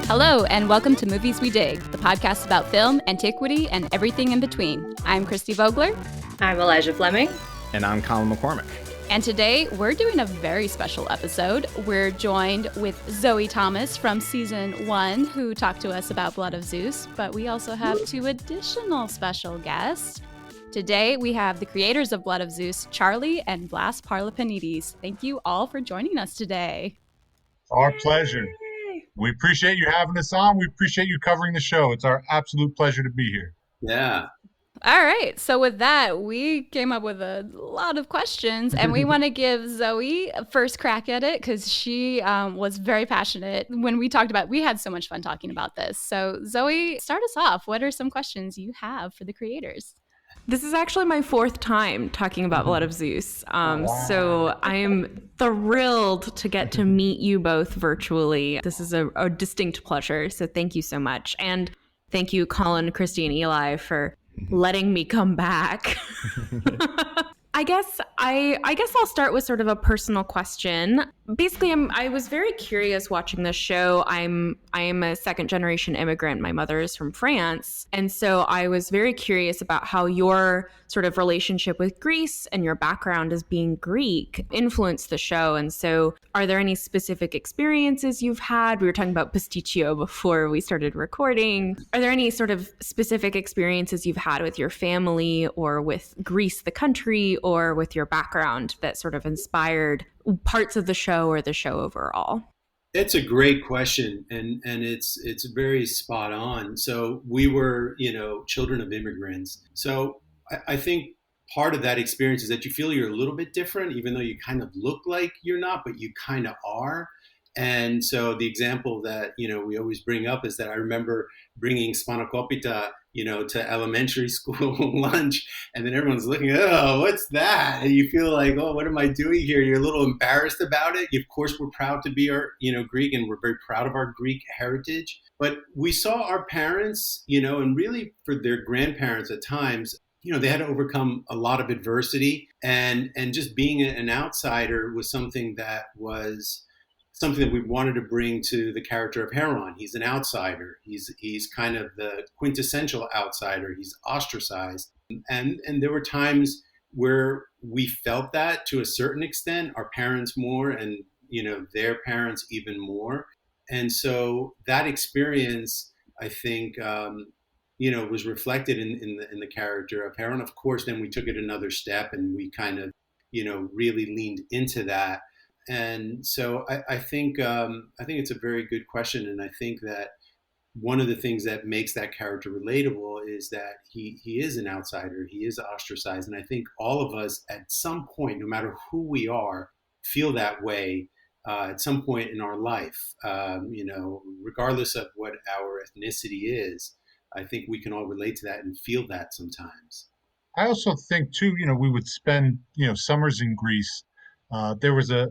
Hello, and welcome to Movies We Dig, the podcast about film, antiquity, and everything in between. I'm Christie Vogler. I'm Elijah Fleming. And I'm Colin McCormick. And today, we're doing a very special episode. We're joined with Zoé Thomas from Season 1, who talked to us about Blood of Zeus, but we also have two additional special guests. Today, we have the creators of Blood of Zeus, Charley and Vlas Parlapanides. Thank you all for joining us today. Our pleasure. We appreciate you having us on. We appreciate you covering the show. It's our absolute pleasure to be here. Yeah. All right. So with that, we came up with a lot of questions, and we want to give Zoé a first crack at it because she was very passionate when we talked about. We had so much fun talking about this. So Zoé, start us off. What are some questions you have for the creators? This is actually my fourth time talking about Blood of Zeus. So I'm thrilled to get to meet you both virtually. This is a distinct pleasure. So thank you so much. And thank you, Colin, Christie, and Eli, for letting me come back. I guess I'll start with sort of a personal question. Basically, I was very curious watching this show. I am a second generation immigrant. My mother is from France. And so I was very curious about how your sort of relationship with Greece and your background as being Greek influenced the show. And so are there any specific experiences you've had? We were talking about pasticcio before we started recording. Are there any sort of specific experiences you've had with your family or with Greece, the country, or with your background that sort of inspired parts of the show or the show overall? It's a great question, and it's very spot on. So we were, children of immigrants. So I think part of that experience is that you feel you're a little bit different, even though you kind of look like you're not, but you kind of are. And so the example that, we always bring up is that I remember bringing spanakopita, to elementary school lunch, and then everyone's looking at, oh, what's that? And you feel like, oh, what am I doing here? You're a little embarrassed about it. Of course, we're proud to be Greek, and we're very proud of our Greek heritage. But we saw our parents, and really for their grandparents at times, they had to overcome a lot of adversity, and just being an outsider was something that we wanted to bring to the character of Heron. He's an outsider. He's kind of the quintessential outsider. He's ostracized. And there were times where we felt that to a certain extent, our parents more, and, their parents even more. And so that experience, I think, was reflected in the character of Heron. Of course, then we took it another step, and we kind of, really leaned into that. And so I think it's a very good question, and I think that one of the things that makes that character relatable is that he is an outsider, he is ostracized, and I think all of us at some point, no matter who we are, feel that way at some point in our life. Regardless of what our ethnicity is, I think we can all relate to that and feel that sometimes. I also think too, we would spend, summers in Greece. There was a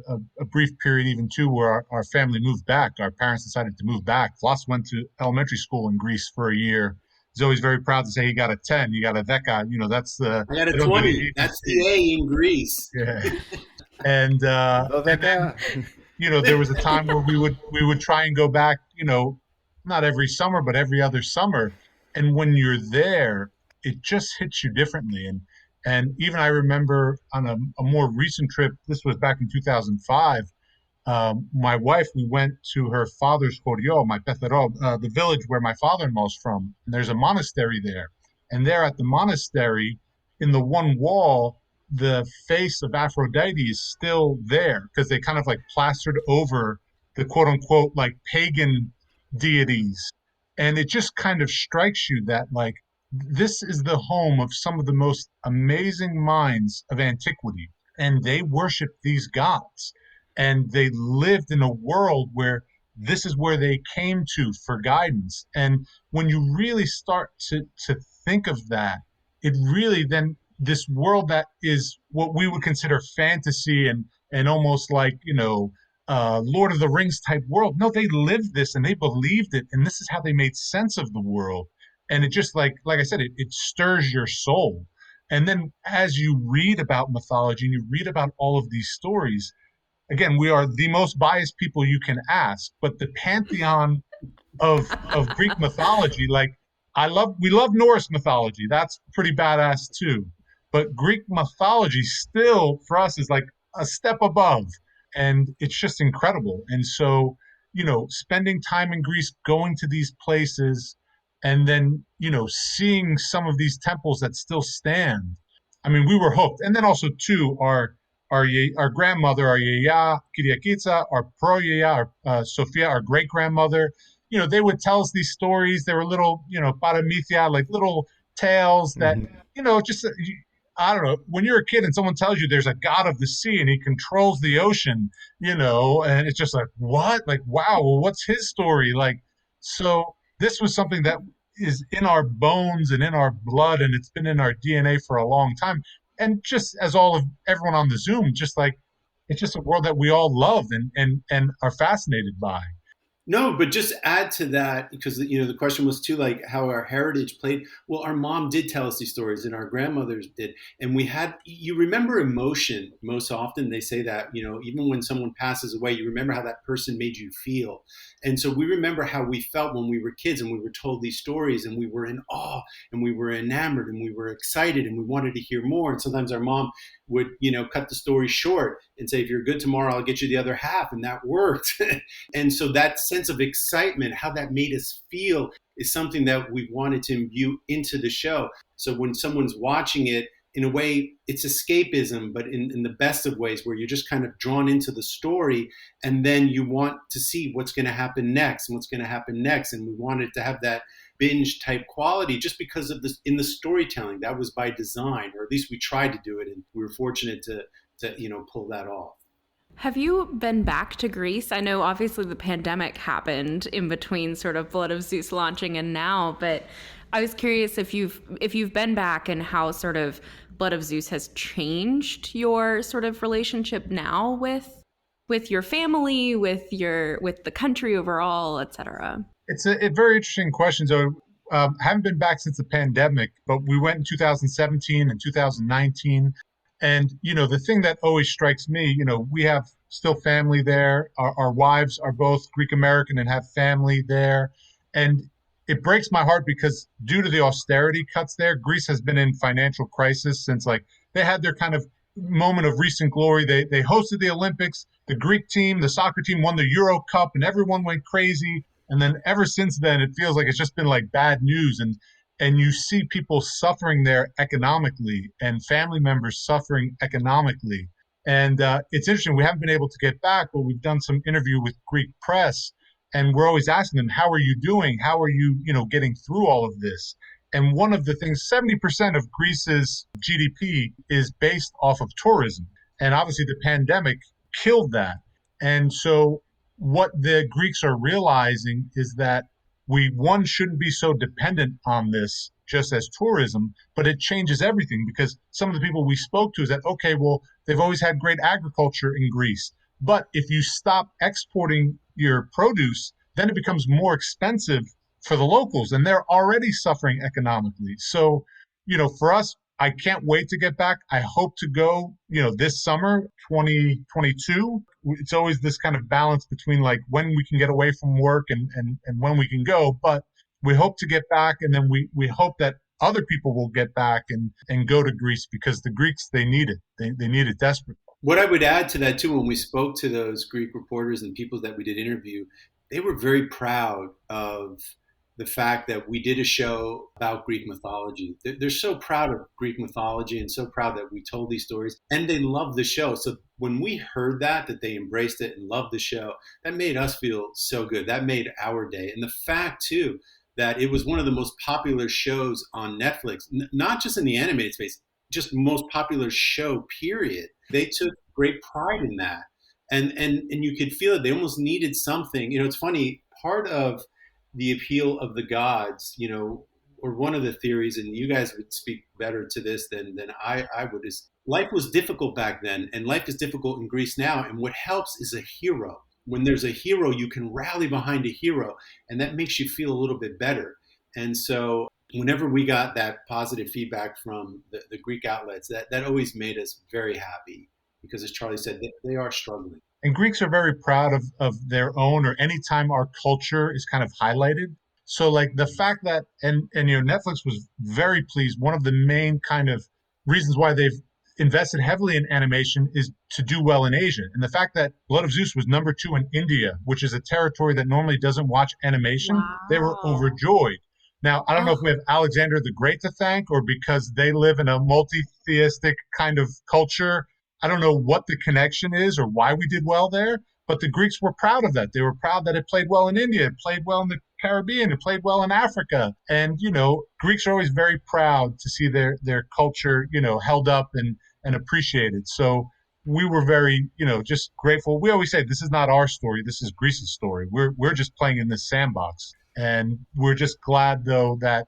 brief period even too where our family moved back. Our parents decided to move back. Vlas went to elementary school in Greece for a year. Zoe's very proud to say he got a 10. You got a Deka. That's the. I got a 20. That's the A in Greece. Yeah. And then, there was a time where we would try and go back. Not every summer, but every other summer. And when you're there, it just hits you differently. And even I remember on a more recent trip, this was back in 2005, my wife, we went to her father's Chorio, my Petero, the village where my father-in-law's from. And there's a monastery there. And there at the monastery, in the one wall, the face of Aphrodite is still there because they kind of like plastered over the quote-unquote like pagan deities. And it just kind of strikes you that like, this is the home of some of the most amazing minds of antiquity, and they worshiped these gods, and they lived in a world where this is where they came to for guidance. And when you really start to think of that, it really then this world that is what we would consider fantasy and almost like, Lord of the Rings type world. No, they lived this and they believed it, and this is how they made sense of the world. And it just like I said, it stirs your soul. And then as you read about mythology and you read about all of these stories, again, we are the most biased people you can ask, but the pantheon of Greek mythology. Like we love Norse mythology. That's pretty badass too. But Greek mythology still for us is like a step above, and it's just incredible. And so, spending time in Greece, going to these places, and then, seeing some of these temples that still stand. I mean, we were hooked. And then also too, our grandmother, our Yaya Kyriakitsa, our pro-Yaya, our Sophia, our great grandmother, they would tell us these stories. They were little, paramithia, like little tales that, just, I don't know, when you're a kid and someone tells you there's a god of the sea and he controls the ocean, and it's just like, what? Like, wow, well, what's his story? Like, so this was something that is in our bones and in our blood, and it's been in our DNA for a long time. And just as all of everyone on the Zoom, just like it's just a world that we all love and are fascinated by. No, but just add to that, because the question was too, like, how our heritage played. Well, our mom did tell us these stories, and our grandmothers did, and you remember emotion most often. They say that even when someone passes away, you remember how that person made you feel, and so we remember how we felt when we were kids and we were told these stories, and we were in awe, and we were enamored, and we were excited, and we wanted to hear more. And sometimes our mom would cut the story short and say, if you're good tomorrow, I'll get you the other half, and that worked. And so that sense of excitement, how that made us feel, is something that we wanted to imbue into the show. So when someone's watching it, in a way, it's escapism, but in the best of ways, where you're just kind of drawn into the story, and then you want to see what's going to happen next and what's going to happen next. And we wanted to have that binge type quality just because of this in the storytelling. That was by design, or at least we tried to do it, and we were fortunate to pull that off. Have you been back to Greece? I know obviously the pandemic happened in between sort of Blood of Zeus launching and now, but I was curious if you've been back and how sort of Blood of Zeus has changed your sort of relationship now with your family, with the country overall, etc. It's a very interesting question. So I haven't been back since the pandemic, but we went in 2017 and 2019. And, the thing that always strikes me, we have still family there. Our wives are both Greek American and have family there. And it breaks my heart because due to the austerity cuts there, Greece has been in financial crisis since they had their kind of moment of recent glory. They hosted the Olympics. The Greek team, the soccer team won the Euro Cup, and everyone went crazy. And then ever since then, it feels like it's just been like bad news. And you see people suffering there economically and family members suffering economically. And it's interesting. We haven't been able to get back, but we've done some interview with Greek press, and we're always asking them, how are you doing? How are you, getting through all of this? And one of the things, 70% of Greece's GDP is based off of tourism. And obviously the pandemic killed that. And so what the Greeks are realizing is that one shouldn't be so dependent on this just as tourism, but it changes everything because some of the people we spoke to is that, okay, well, they've always had great agriculture in Greece, but if you stop exporting your produce, then it becomes more expensive for the locals, and they're already suffering economically. So, for us, I can't wait to get back. I hope to go, this summer, 2022. It's always this kind of balance between like when we can get away from work and when we can go. But we hope to get back, and then we hope that other people will get back and go to Greece because the Greeks, they need it. They need it desperately. What I would add to that too, when we spoke to those Greek reporters and people that we did interview, they were very proud of the fact that we did a show about Greek mythology. They're so proud of Greek mythology and so proud that we told these stories, and they love the show. So when we heard that they embraced it and loved the show, that made us feel so good. That made our day. And the fact too, that it was one of the most popular shows on Netflix, not just in the animated space, just most popular show, period. They took great pride in that. And you could feel it. They almost needed something. It's funny, part of the appeal of the gods, or one of the theories, and you guys would speak better to this than I would, is life was difficult back then, and life is difficult in Greece now. And what helps is a hero. When there's a hero, you can rally behind a hero, and that makes you feel a little bit better. And so whenever we got that positive feedback from the Greek outlets, that always made us very happy, because as Charlie said, they are struggling. And Greeks are very proud of their own, or anytime our culture is kind of highlighted. So like the fact that, and Netflix was very pleased. One of the main kind of reasons why they've invested heavily in animation is to do well in Asia. And the fact that Blood of Zeus was number 2 in India, which is a territory that normally doesn't watch animation, they were overjoyed. Now, I don't know if we have Alexander the Great to thank, or because they live in a multi-theistic kind of culture. I don't know what the connection is or why we did well there, but the Greeks were proud of that. They were proud that it played well in India, it played well in the Caribbean, it played well in Africa. And, Greeks are always very proud to see their culture, held up and appreciated. So we were very, just grateful. We always say this is not our story, this is Greece's story. We're just playing in this sandbox. And we're just glad though that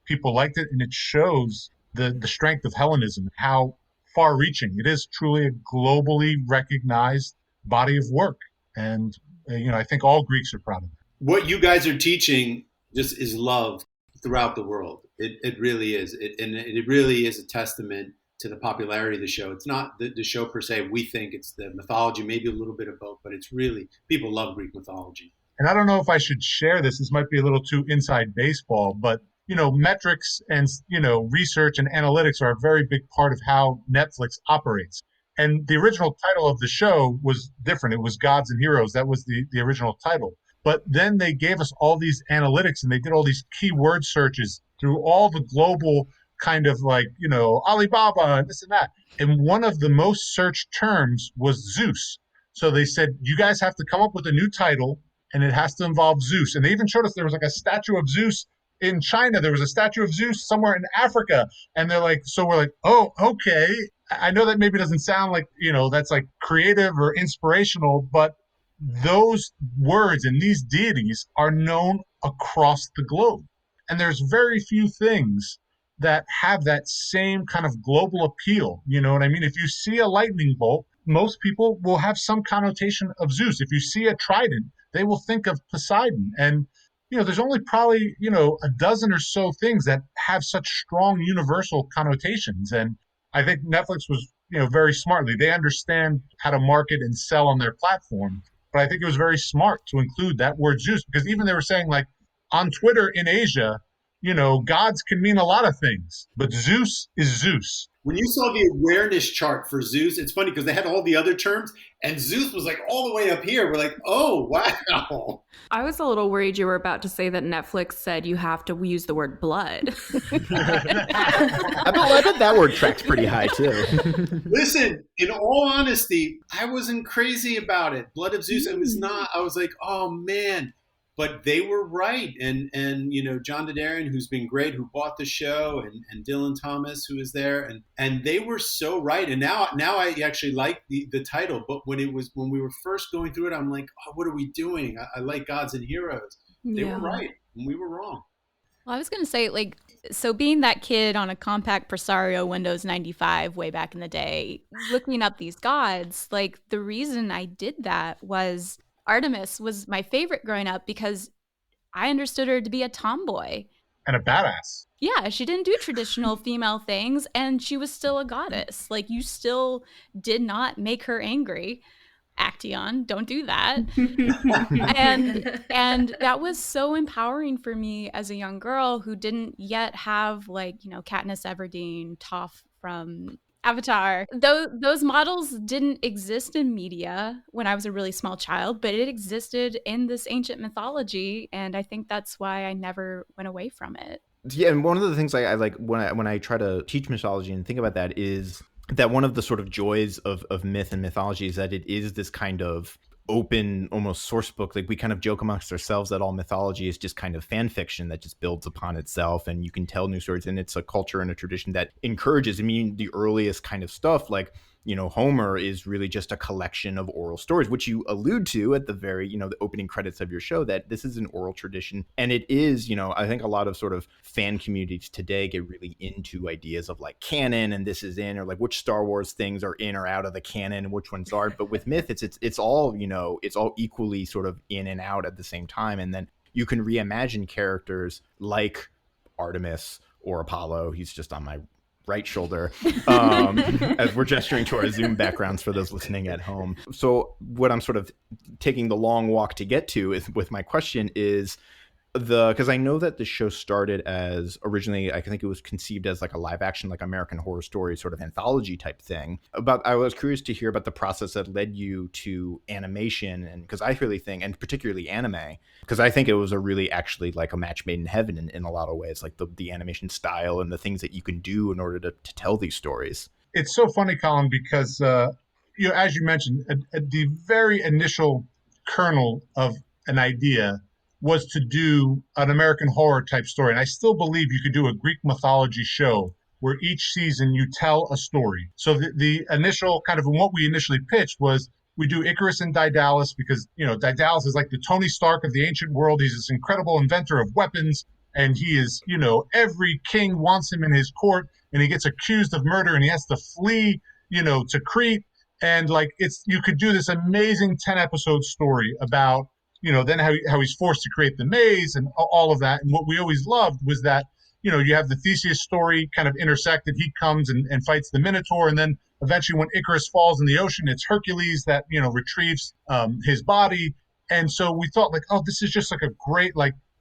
people liked it, and it shows the strength of Hellenism, how far reaching it is. Truly a globally recognized body of work. And I think all Greeks are proud of it. What you guys are teaching just is love throughout the world. It really is. It really is a testament to the popularity of the show. It's not the show per se. We think it's the mythology, maybe a little bit of both, but it's really, people love Greek mythology. And I don't know if I should share this. This might be a little too inside baseball, but metrics and research and analytics are a very big part of how Netflix operates. And the original title of the show was different. It was Gods and Heroes. That was the original title. But then they gave us all these analytics, and they did all these keyword searches through all the global kind of like, Alibaba and this and that. And one of the most searched terms was Zeus. So they said, you guys have to come up with a new title, and it has to involve Zeus. And they even showed us there was like a statue of Zeus in China. There was a statue of Zeus somewhere in Africa. And they're like, so we're like, oh, okay. I know that maybe doesn't sound like, that's like creative or inspirational, but those words and these deities are known across the globe. And there's very few things that have that same kind of global appeal. You know what I mean? If you see a lightning bolt, most people will have some connotation of Zeus. If you see a trident, they will think of Poseidon. And there's only probably, a dozen or so things that have such strong universal connotations. And I think Netflix was, very smartly, they understand how to market and sell on their platform. But I think it was very smart to include that word Zeus, because even they were saying like on Twitter in Asia, gods can mean a lot of things, but Zeus is Zeus. When you saw the awareness chart for Zeus, it's funny because they had all the other terms, and Zeus was like all the way up here. We're like, oh, wow. I was a little worried you were about to say that Netflix said you have to use the word blood. I bet that word tracks pretty high, too. Listen, in all honesty, I wasn't crazy about it. Blood of Zeus, it was not. I was like, oh, man. But they were right. And John Dodarian, who's been great, who bought the show, and Dylan Thomas, who is there. And they were so right. And now I actually like the title. But when we were first going through it, I'm like, oh, what are we doing? I like Gods and Heroes. They were right. And we were wrong. Well, I was going to say, so being that kid on a compact Presario Windows 95 way back in the day, looking up these gods, the reason I did that was Artemis was my favorite growing up because I understood her to be a tomboy. And a badass. Yeah, she didn't do traditional female things, and she was still a goddess. You still did not make her angry. Actaeon, don't do that. and that was so empowering for me as a young girl who didn't yet have Katniss Everdeen, Toph from Avatar. Those models didn't exist in media when I was a really small child, but it existed in this ancient mythology, and I think that's why I never went away from it. Yeah, and one of the things I like when I try to teach mythology and think about that is that one of the sort of joys of myth and mythology is that it is this kind of open, almost source book. We kind of joke amongst ourselves that all mythology is just kind of fan fiction that just builds upon itself, and you can tell new stories, and it's a culture and a tradition that encourages. I mean, the earliest kind of stuff Homer is really just a collection of oral stories, which you allude to at the very, the opening credits of your show, that this is an oral tradition. And it is, I think a lot of sort of fan communities today get really into ideas of canon, and this is in, or which Star Wars things are in or out of the canon and which ones aren't. But with myth, it's all, it's all equally sort of in and out at the same time. And then you can reimagine characters like Artemis or Apollo. He's just on my right shoulder as we're gesturing to our Zoom backgrounds for those listening at home. So what I'm sort of taking the long walk to get to is with my question is because I know that the show started as originally, I think it was conceived as like a live action, like American Horror Story sort of anthology type thing. I was curious to hear about the process that led you to animation, and because I really think, and particularly anime, because I think it was a really actually like a match made in heaven in a lot of ways, like the animation style and the things that you can do in order to tell these stories. It's so funny, Colin, because as you mentioned, at the very initial kernel of an idea was to do an American Horror type story. And I still believe you could do a Greek mythology show where each season you tell a story. So the initial kind of what we initially pitched was we do Icarus and Daedalus because, Daedalus is like the Tony Stark of the ancient world. He's this incredible inventor of weapons. And he is, every king wants him in his court, and he gets accused of murder and he has to flee, to Crete. And you could do this amazing 10 episode story about, then how he's forced to create the maze and all of that. And what we always loved was that, you have the Theseus story kind of intersected. He comes and fights the Minotaur. And then eventually when Icarus falls in the ocean, it's Hercules that, retrieves his body. And so we thought this is just like a great,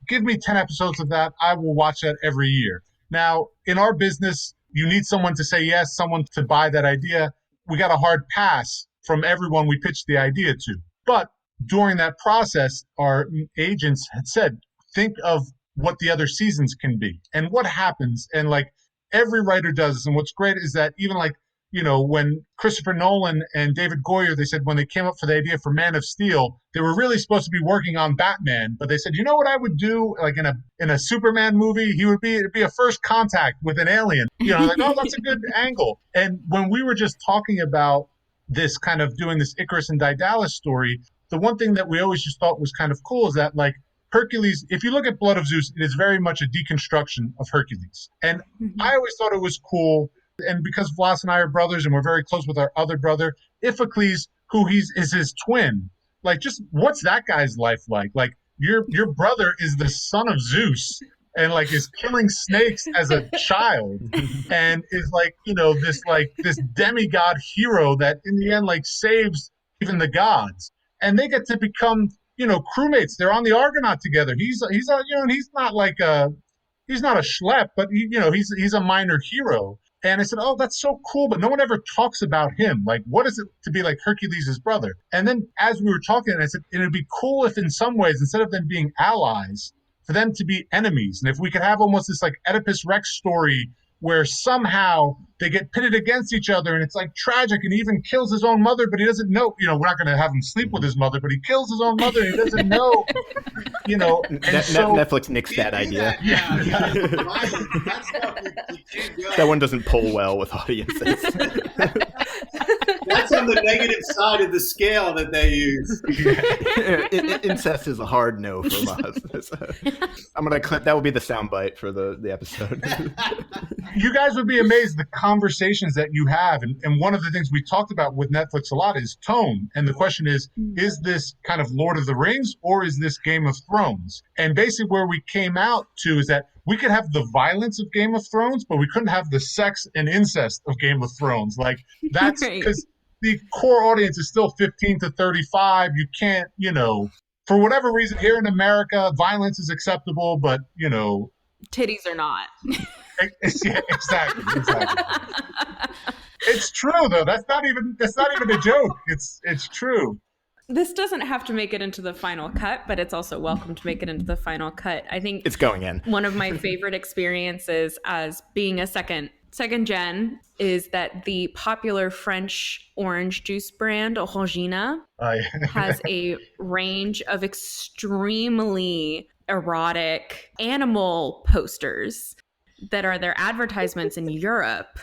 give me 10 episodes of that. I will watch that every year. Now, in our business, you need someone to say yes, someone to buy that idea. We got a hard pass from everyone we pitched the idea to. But during that process, our agents had said, think of what the other seasons can be and what happens. And every writer does this. And what's great is that even when Christopher Nolan and David Goyer, they said when they came up for the idea for Man of Steel, they were really supposed to be working on Batman. But they said, you know what I would do in a Superman movie? It'd be a first contact with an alien. Oh, that's a good angle. And when we were just talking about this kind of doing this Icarus and Daedalus story, the one thing that we always just thought was kind of cool is that Hercules, if you look at Blood of Zeus, it is very much a deconstruction of Hercules. And I always thought it was cool. And because Vlas and I are brothers and we're very close with our other brother, Iphicles, who is his twin, just what's that guy's life like? Your brother is the son of Zeus and is killing snakes as a child and is this demigod hero that in the end saves even the gods. And they get to become, crewmates. They're on the Argonaut together. He's not he's not a schlep, but he's a minor hero. And I said, oh, that's so cool, but no one ever talks about him. What is it to be like Hercules' brother? And then as we were talking, I said, it'd be cool if in some ways, instead of them being allies, for them to be enemies. And if we could have almost this Oedipus Rex story where somehow they get pitted against each other and it's tragic, and he even kills his own mother, but he doesn't know, we're not going to have him sleep with his mother, but he kills his own mother and he doesn't know, Netflix nixed that idea. That one doesn't pull well with audiences. That's on the negative side of the scale that they use. Incest is a hard no from us. I'm going to clip. That will be the soundbite for the episode. You guys would be amazed the conversations that you have. And one of the things we talked about with Netflix a lot is tone. And the question is this kind of Lord of the Rings or is this Game of Thrones? And basically where we came out to is that we could have the violence of Game of Thrones, but we couldn't have the sex and incest of Game of Thrones. That's because the core audience is still 15 to 35. You can't, for whatever reason here in America, violence is acceptable, but, titties are not. Yeah, exactly. It's true though. That's not even a joke. It's true. This doesn't have to make it into the final cut, but it's also welcome to make it into the final cut. I think it's going in. One of my favorite experiences as being a second gen is that the popular French orange juice brand Orangina has a range of extremely erotic animal posters that are their advertisements in Europe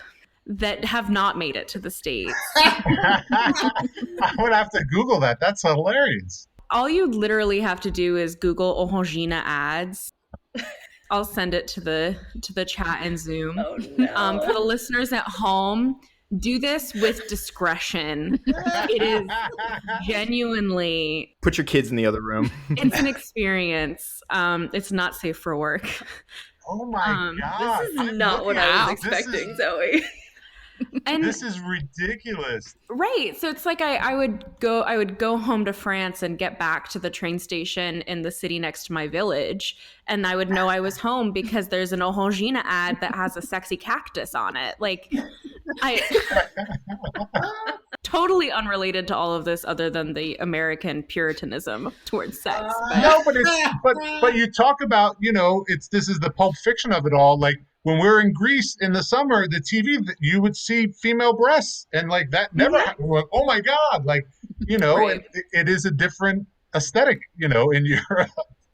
that have not made it to the States. I would have to Google that. That's hilarious. All you literally have to do is Google Orangina ads. I'll send it to the chat and Zoom. Oh, no. For the listeners at home, do this with discretion. It is genuinely... Put your kids in the other room. It's an experience. It's not safe for work. Oh my God. This is not what I was expecting, Zoe. And this is ridiculous. Right. So it's like I would go home to France and get back to the train station in the city next to my village, and I would know I was home because there's an Orangina ad that has a sexy cactus on it. Like, I totally unrelated to all of this other than the American puritanism towards sex. No, but you talk about, this is the Pulp Fiction of it all. Like, when we were in Greece in the summer, the TV, you would see female breasts, and like that never happened. Like, oh my God, like, Right. it is a different aesthetic, in Europe.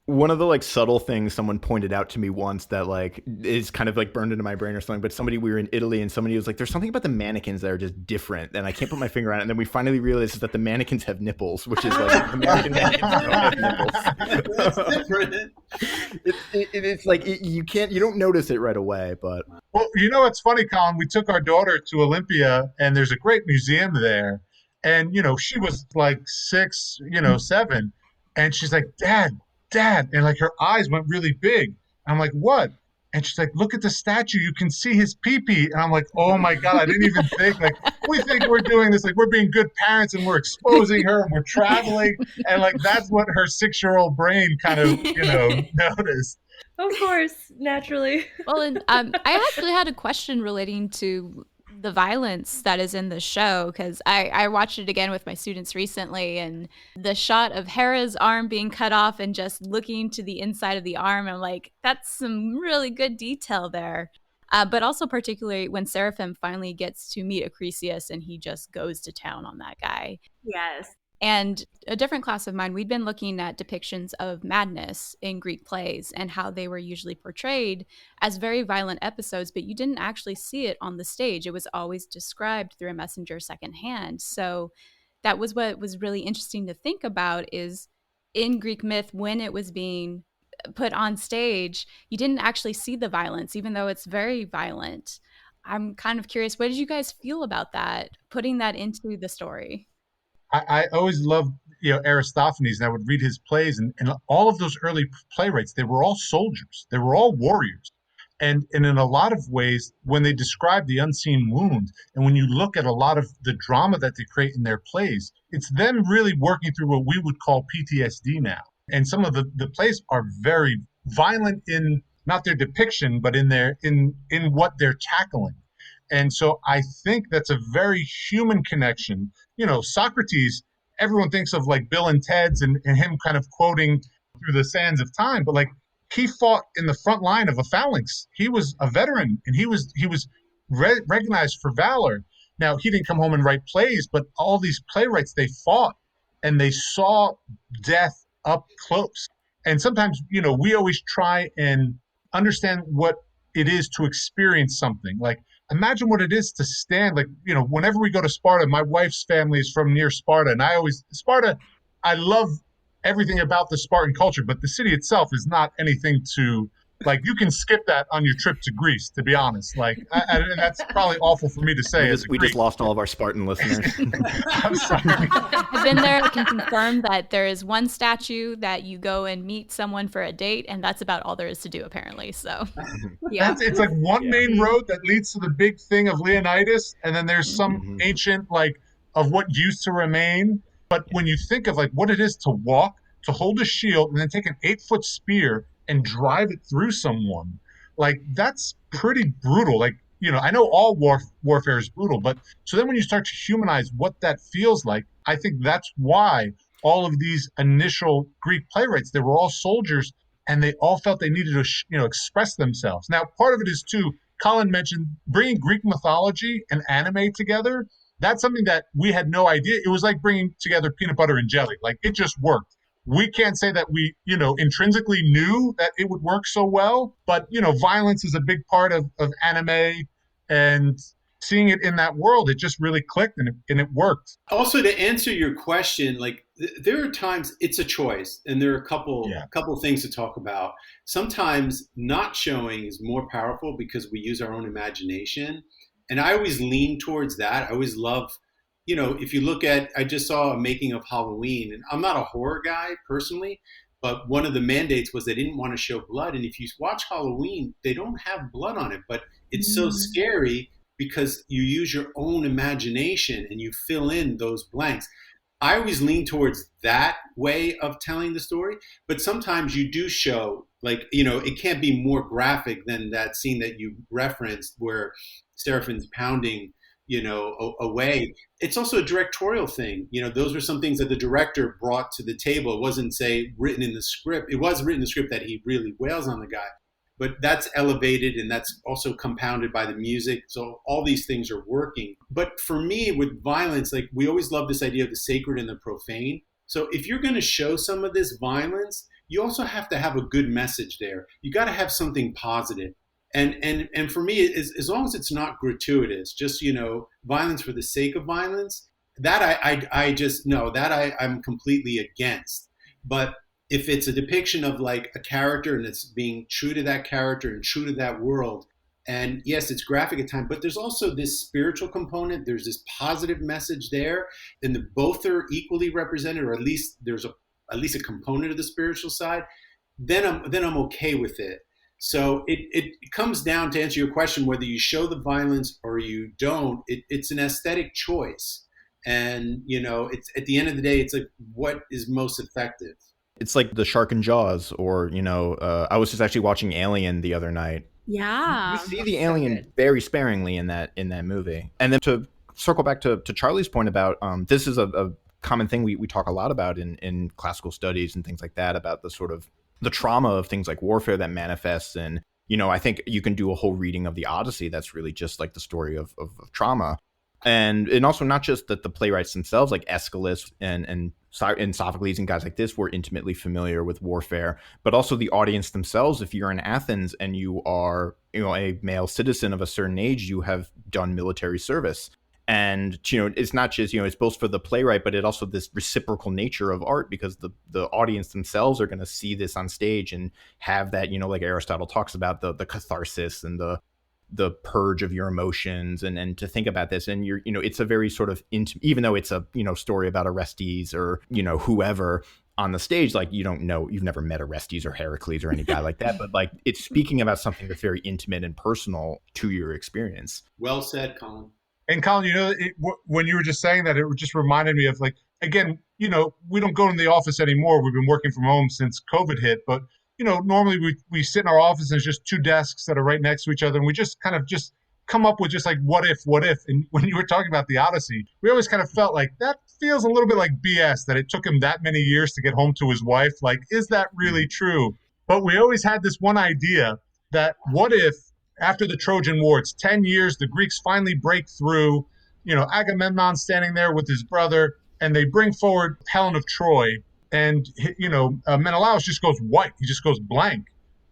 One of the like subtle things someone pointed out to me once that like is kind of like burned into my brain or something, but we were in Italy and somebody was like, there's something about the mannequins that are just different, and I can't put my finger on it. And then we finally realized that the mannequins have nipples, which is like American mannequins don't have nipples. That's different. It's like you don't notice it right away, but Well, it's funny, Colin. We took our daughter to Olympia, and there's a great museum there, and she was like 6, 7, and she's like, Dad, and like her eyes went really big. I'm like, what? And she's like, look at the statue. You can see his pee-pee. And I'm like, oh my God, I didn't even think. Like, we think we're doing this, like we're being good parents and we're exposing her and we're traveling. And like, that's what her 6-year-old brain kind of, noticed. Of course, naturally. Well, and I actually had a question relating to the violence that is in the show, because I watched it again with my students recently, and the shot of Hera's arm being cut off and just looking to the inside of the arm, I'm like, that's some really good detail there. But also particularly when Seraphim finally gets to meet Acrisius and he just goes to town on that guy. Yes. And a different class of mine, we'd been looking at depictions of madness in Greek plays and how they were usually portrayed as very violent episodes, but you didn't actually see it on the stage. It was always described through a messenger secondhand. So that was what was really interesting to think about, is in Greek myth, when it was being put on stage, you didn't actually see the violence, even though it's very violent. I'm kind of curious, what did you guys feel about that, putting that into the story? I always loved, Aristophanes, and I would read his plays, and all of those early playwrights, they were all soldiers. They were all warriors. And in a lot of ways, when they describe the unseen wound, and when you look at a lot of the drama that they create in their plays, it's them really working through what we would call PTSD now. And some of the plays are very violent in not their depiction, but in what they're tackling. And so I think that's a very human connection. Socrates, everyone thinks of like Bill and Ted's and him kind of quoting through the sands of time, but like he fought in the front line of a phalanx. He was a veteran, and he was recognized for valor. Now, he didn't come home and write plays, but all these playwrights, they fought and they saw death up close. And sometimes, we always try and understand what it is to experience something. Like, imagine what it is to stand, like, whenever we go to Sparta, my wife's family is from near Sparta. And Sparta, I love everything about the Spartan culture, but the city itself is not anything to, like, you can skip that on your trip to Greece, to be honest. Like, and that's probably awful for me to say. We just lost all of our Spartan listeners. I'm sorry. I've been there. I can confirm that there is one statue that you go and meet someone for a date, and that's about all there is to do, apparently. So, yeah. It's like one main road that leads to the big thing of Leonidas, and then there's some ancient, like, of what used to remain. But when you think of, like, what it is to walk, to hold a shield, and then take an 8-foot spear and drive it through someone, like, that's pretty brutal. Like, I know all warfare is brutal, but so then when you start to humanize what that feels like, I think that's why all of these initial Greek playwrights, they were all soldiers, and they all felt they needed to, express themselves. Now, part of it is too, Colin mentioned bringing Greek mythology and anime together. That's something that we had no idea. It was like bringing together peanut butter and jelly. Like, it just worked. We can't say that we, intrinsically knew that it would work so well, but, violence is a big part of anime, and seeing it in that world, it just really clicked, and it worked. Also, to answer your question, like, there are times it's a choice, and there are a couple things to talk about. Sometimes not showing is more powerful because we use our own imagination. And I always lean towards that. I always love, if you look at, I just saw a making of Halloween, and I'm not a horror guy personally, but one of the mandates was they didn't want to show blood. And if you watch Halloween, they don't have blood on it, but it's so scary because you use your own imagination and you fill in those blanks. I always lean towards that way of telling the story, but sometimes you do show, like, it can't be more graphic than that scene that you referenced where Seraphine's pounding, away. It's also a directorial thing. Those were some things that the director brought to the table. It wasn't, say, written in the script. It was written in the script that he really wails on the guy, but that's elevated and that's also compounded by the music. So all these things are working. But for me, with violence, like, we always love this idea of the sacred and the profane. So if you're going to show some of this violence, you also have to have a good message there. You got to have something positive. And for me, as long as it's not gratuitous, just, violence for the sake of violence, that I just know that I'm completely against. But if it's a depiction of like a character and it's being true to that character and true to that world, and yes, it's graphic at times, but there's also this spiritual component. There's this positive message there, and both are equally represented, or at least there's at least a component of the spiritual side. Then I'm okay with it. So it comes down, to answer your question, whether you show the violence or you don't. It's an aesthetic choice, and it's at the end of the day, it's like what is most effective. It's like the shark in Jaws, or I was just actually watching Alien the other night. Yeah, you see the alien very sparingly in that movie. And then to circle back to Charlie's point about this is a common thing we talk a lot about in classical studies and things like that, about the sort of the trauma of things like warfare that manifests. And I think you can do a whole reading of the Odyssey that's really just like the story of trauma. And also not just that the playwrights themselves, like Aeschylus and Sophocles and guys like this, were intimately familiar with warfare, but also the audience themselves. If you're in Athens and you are, a male citizen of a certain age, you have done military service. And, it's not just, it's both for the playwright, but it also this reciprocal nature of art, because the audience themselves are going to see this on stage and have that, like Aristotle talks about, the catharsis and the purge of your emotions, and to think about this. And it's a very sort of even though it's a story about Orestes or whoever on the stage, like, you've never met Orestes or Heracles or any guy like that, but like, it's speaking about something that's very intimate and personal to your experience. Well said, Colin. And Colin, when you were just saying that, it just reminded me of, like, again, we don't go in the office anymore. We've been working from home since COVID hit, but normally we sit in our office and there's just two desks that are right next to each other. And we just kind of just come up with just like, what if? And when you were talking about the Odyssey, we always kind of felt like that feels a little bit like BS, that it took him that many years to get home to his wife. Like, is that really true? But we always had this one idea that what if after the Trojan War, it's 10 years, the Greeks finally break through, Agamemnon standing there with his brother, and they bring forward Helen of Troy. And, Menelaus just goes white. He just goes blank.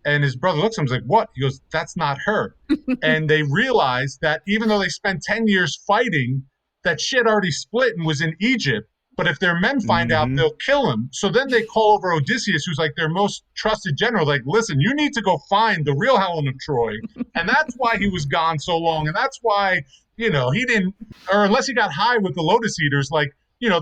And his brother looks at him and is like, what? He goes, that's not her. And they realize that even though they spent 10 years fighting, that she had already split and was in Egypt. But if their men find out, they'll kill him. So then they call over Odysseus, who's like their most trusted general. Like, listen, you need to go find the real Helen of Troy. And that's why he was gone so long. And that's why, he didn't, or unless he got high with the Lotus Eaters, like,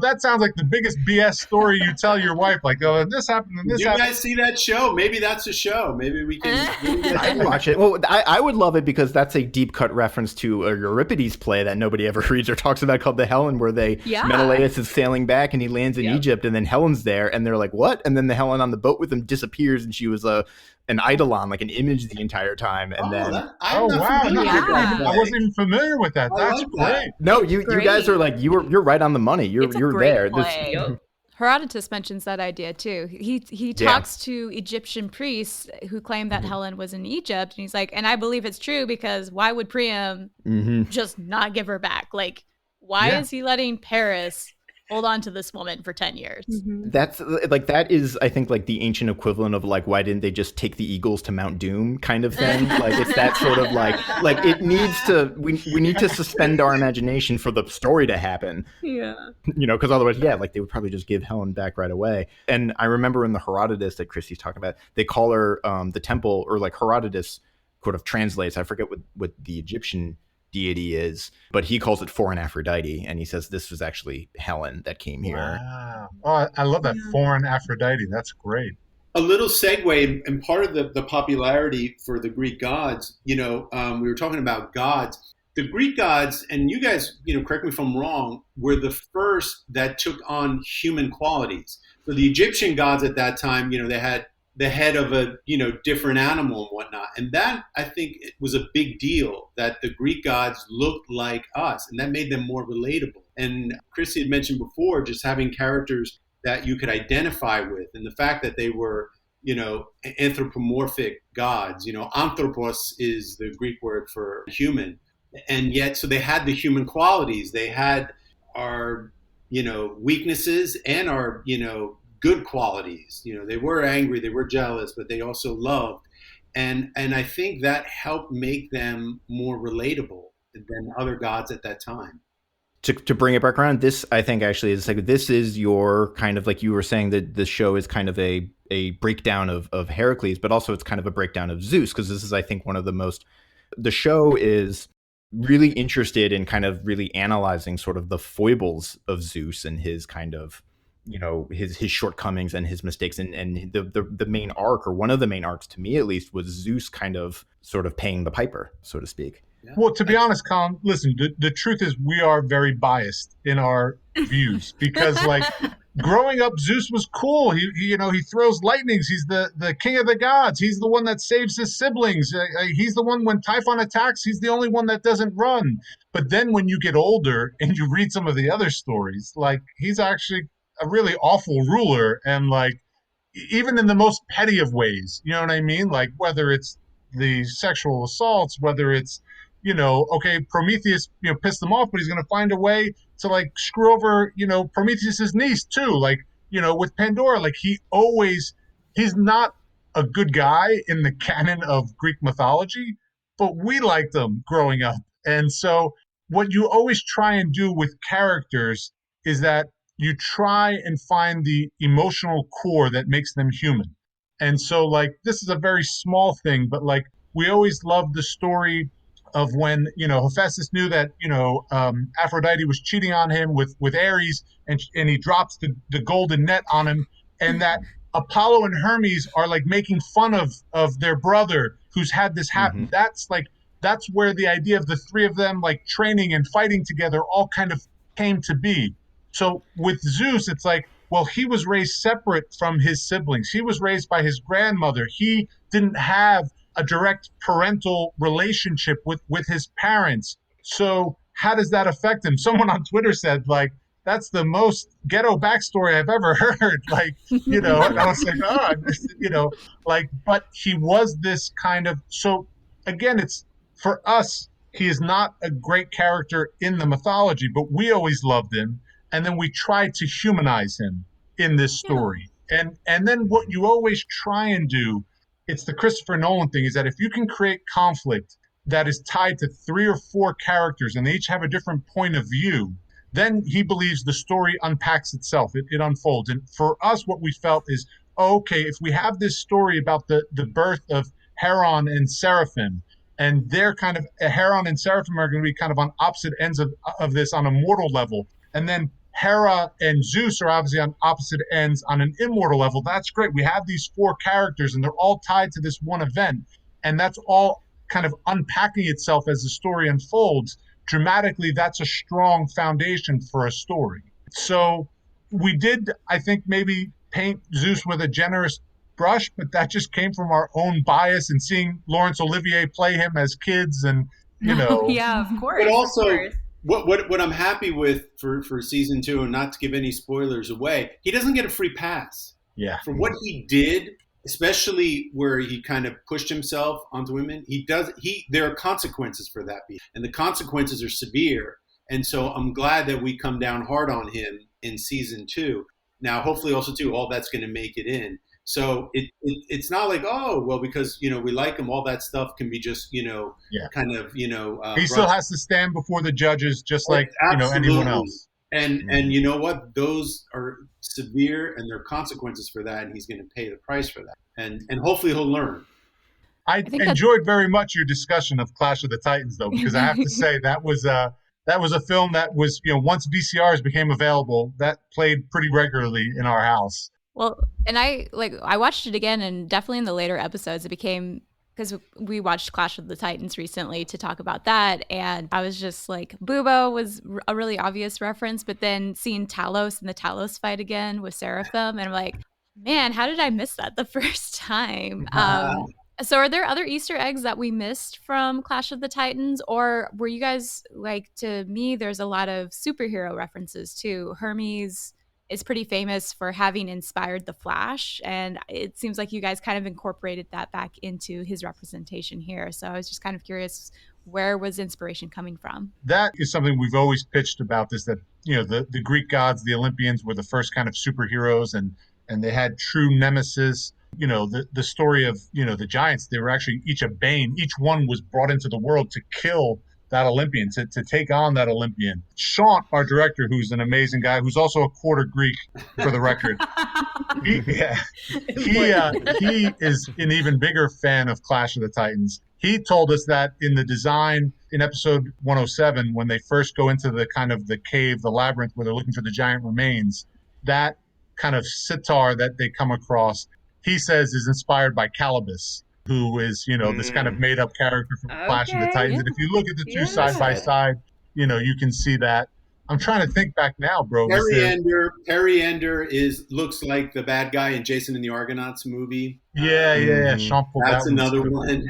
that sounds like the biggest BS story you tell your wife. Like, oh, this happened and this happened. You guys see that show? Maybe that's a show. Maybe we can. I'd watch it. Well, I would love it because that's a deep cut reference to a Euripides play that nobody ever reads or talks about, called The Helen, where Menelaus is sailing back and he lands in Egypt, and then Helen's there, and they're like, what? And then the Helen on the boat with him disappears, and she was an eidolon, like an image the entire time. And I wasn't even familiar with that. That's great. No, you guys are like, you're right on the money. You're there. Herodotus mentions that idea too. He talks to Egyptian priests who claim that Helen was in Egypt, and he's like, and I believe it's true, because why would Priam just not give her back? Like, why is he letting Paris hold on to this woman for 10 years? That's like, that is, I think, like the ancient equivalent of like, why didn't they just take the Eagles to Mount Doom kind of thing? Like, it's that sort of like it needs to, we need to suspend our imagination for the story to happen. Yeah. Because otherwise, like, they would probably just give Helen back right away. And I remember in the Herodotus that Christie's talking about, they call her the temple, or like Herodotus sort of translates, I forget what the Egyptian deity is, but he calls it foreign Aphrodite, and he says this was actually Helen that came here. Wow. Oh, I love that. Foreign Aphrodite. That's great. A little segue, and part of the popularity for the Greek gods, we were talking about gods. The Greek gods, and you guys, correct me if I'm wrong, were the first that took on human qualities. So the Egyptian gods at that time, they had the head of a, different animal and whatnot. And that, I think, it was a big deal that the Greek gods looked like us, and that made them more relatable. And Christie had mentioned before, just having characters that you could identify with, and the fact that they were, anthropomorphic gods. Anthropos is the Greek word for human. And yet, so they had the human qualities. They had our, weaknesses and our, good qualities. They were angry, they were jealous, but they also loved. And I think that helped make them more relatable than other gods at that time. To bring it back around, this, I think, actually is like, this is your kind of, like you were saying, that the show is kind of a breakdown of Heracles, but also it's kind of a breakdown of Zeus, because this is, I think, one of the show is really interested in kind of really analyzing sort of the foibles of Zeus and his kind of, his shortcomings and his mistakes. And the main arc, or one of the main arcs to me at least, was Zeus kind of sort of paying the piper, so to speak. Yeah. Well, to be honest, Colin, listen, the truth is we are very biased in our views because, like, growing up, Zeus was cool. He throws lightnings. He's the king of the gods. He's the one that saves his siblings. He's the one when Typhon attacks, he's the only one that doesn't run. But then when you get older and you read some of the other stories, like, he's actually a really awful ruler, and, like, even in the most petty of ways, you know what I mean? Like, whether it's the sexual assaults, whether it's, okay, Prometheus, pissed them off, but he's going to find a way to, like, screw over, Prometheus's niece too. Like, with Pandora, like, he's not a good guy in the canon of Greek mythology, but we liked him growing up. And so what you always try and do with characters is that you try and find the emotional core that makes them human. And so, like, this is a very small thing, but, like, we always loved the story of when, Hephaestus knew that, Aphrodite was cheating on him with Ares, and he drops the golden net on him, and that Apollo and Hermes are, like, making fun of their brother who's had this happen. Mm-hmm. That's where the idea of the three of them, like, training and fighting together all kind of came to be. So with Zeus, it's like, well, he was raised separate from his siblings. He was raised by his grandmother. He didn't have a direct parental relationship with his parents. So how does that affect him? Someone on Twitter said, like, that's the most ghetto backstory I've ever heard. Like, and I was like, but he was this kind of, so again, it's, for us, he is not a great character in the mythology, but we always loved him. And then we try to humanize him in this story. Yeah. And then what you always try and do, it's the Christopher Nolan thing, is that if you can create conflict that is tied to 3 or 4 characters and they each have a different point of view, then he believes the story unpacks itself. It unfolds. And for us, what we felt is, okay, if we have this story about the birth of Heron and Seraphim, and they're kind of, Heron and Seraphim are going to be kind of on opposite ends of this on a mortal level. And then Hera and Zeus are obviously on opposite ends on an immortal level. That's great. We have these 4 characters and they're all tied to this one event. And that's all kind of unpacking itself as the story unfolds. Dramatically, that's a strong foundation for a story. So we did, I think, maybe paint Zeus with a generous brush, but that just came from our own bias and seeing Laurence Olivier play him as kids and, Yeah, of course. But also, what I'm happy with for season 2, and not to give any spoilers away, he doesn't get a free pass. Yeah. For what he did, especially where he kind of pushed himself onto women, there are consequences for that, and the consequences are severe. And so I'm glad that we come down hard on him in season 2. Now, hopefully also too, all that's going to make it in. So it's not like, oh, well, because, we like him, all that stuff can be just, kind of, he still has to stand before the judges just like, anyone else. And you know what? Those are severe, and there are consequences for that, and he's going to pay the price for that. And hopefully he'll learn. I think enjoyed very much your discussion of Clash of the Titans, though, because I have to say that was a film that was, once VCRs became available, that played pretty regularly in our house. Well, and I watched it again, and definitely in the later episodes, it became, because we watched Clash of the Titans recently to talk about that, and I was just like, Bubo was a really obvious reference, but then seeing Talos and the Talos fight again with Seraphim, and I'm like, man, how did I miss that the first time? So are there other Easter eggs that we missed from Clash of the Titans? Or were you guys, like, to me, there's a lot of superhero references too. Hermes is pretty famous for having inspired the Flash. And it seems like you guys kind of incorporated that back into his representation here. So I was just kind of curious, where was inspiration coming from? That is something we've always pitched about this, that, the Greek gods, the Olympians, were the first kind of superheroes, and they had true nemesis. The story of, the giants, they were actually each a bane. Each one was brought into the world to kill that Olympian, to take on that Olympian. Sean, our director, who's an amazing guy, who's also a quarter Greek, for the record. He is an even bigger fan of Clash of the Titans. He told us that in the design in episode 107, when they first go into the kind of the cave, the labyrinth, where they're looking for the giant remains, that kind of sitar that they come across, he says is inspired by Calibus, who is, this kind of made up character from Clash of the Titans. Yeah. And if you look at the two side by side, you can see that. I'm trying to think back now, bro. Periander looks like the bad guy in Jason and the Argonauts movie. Yeah. That's another one,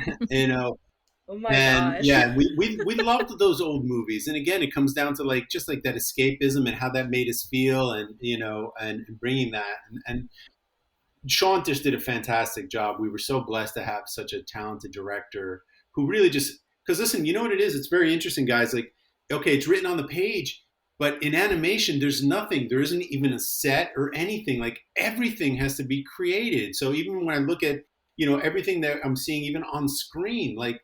Oh my and gosh. yeah, we loved those old movies. And again, it comes down to just that escapism and how that made us feel, and and bringing that. And Sean just did a fantastic job. We were so blessed to have such a talented director who really because listen, you know what it is? It's very interesting, guys. Like, okay, it's written on the page, but in animation, there's nothing. There isn't even a set or anything. Like, everything has to be created. So even when I look at, everything that I'm seeing even on screen, like,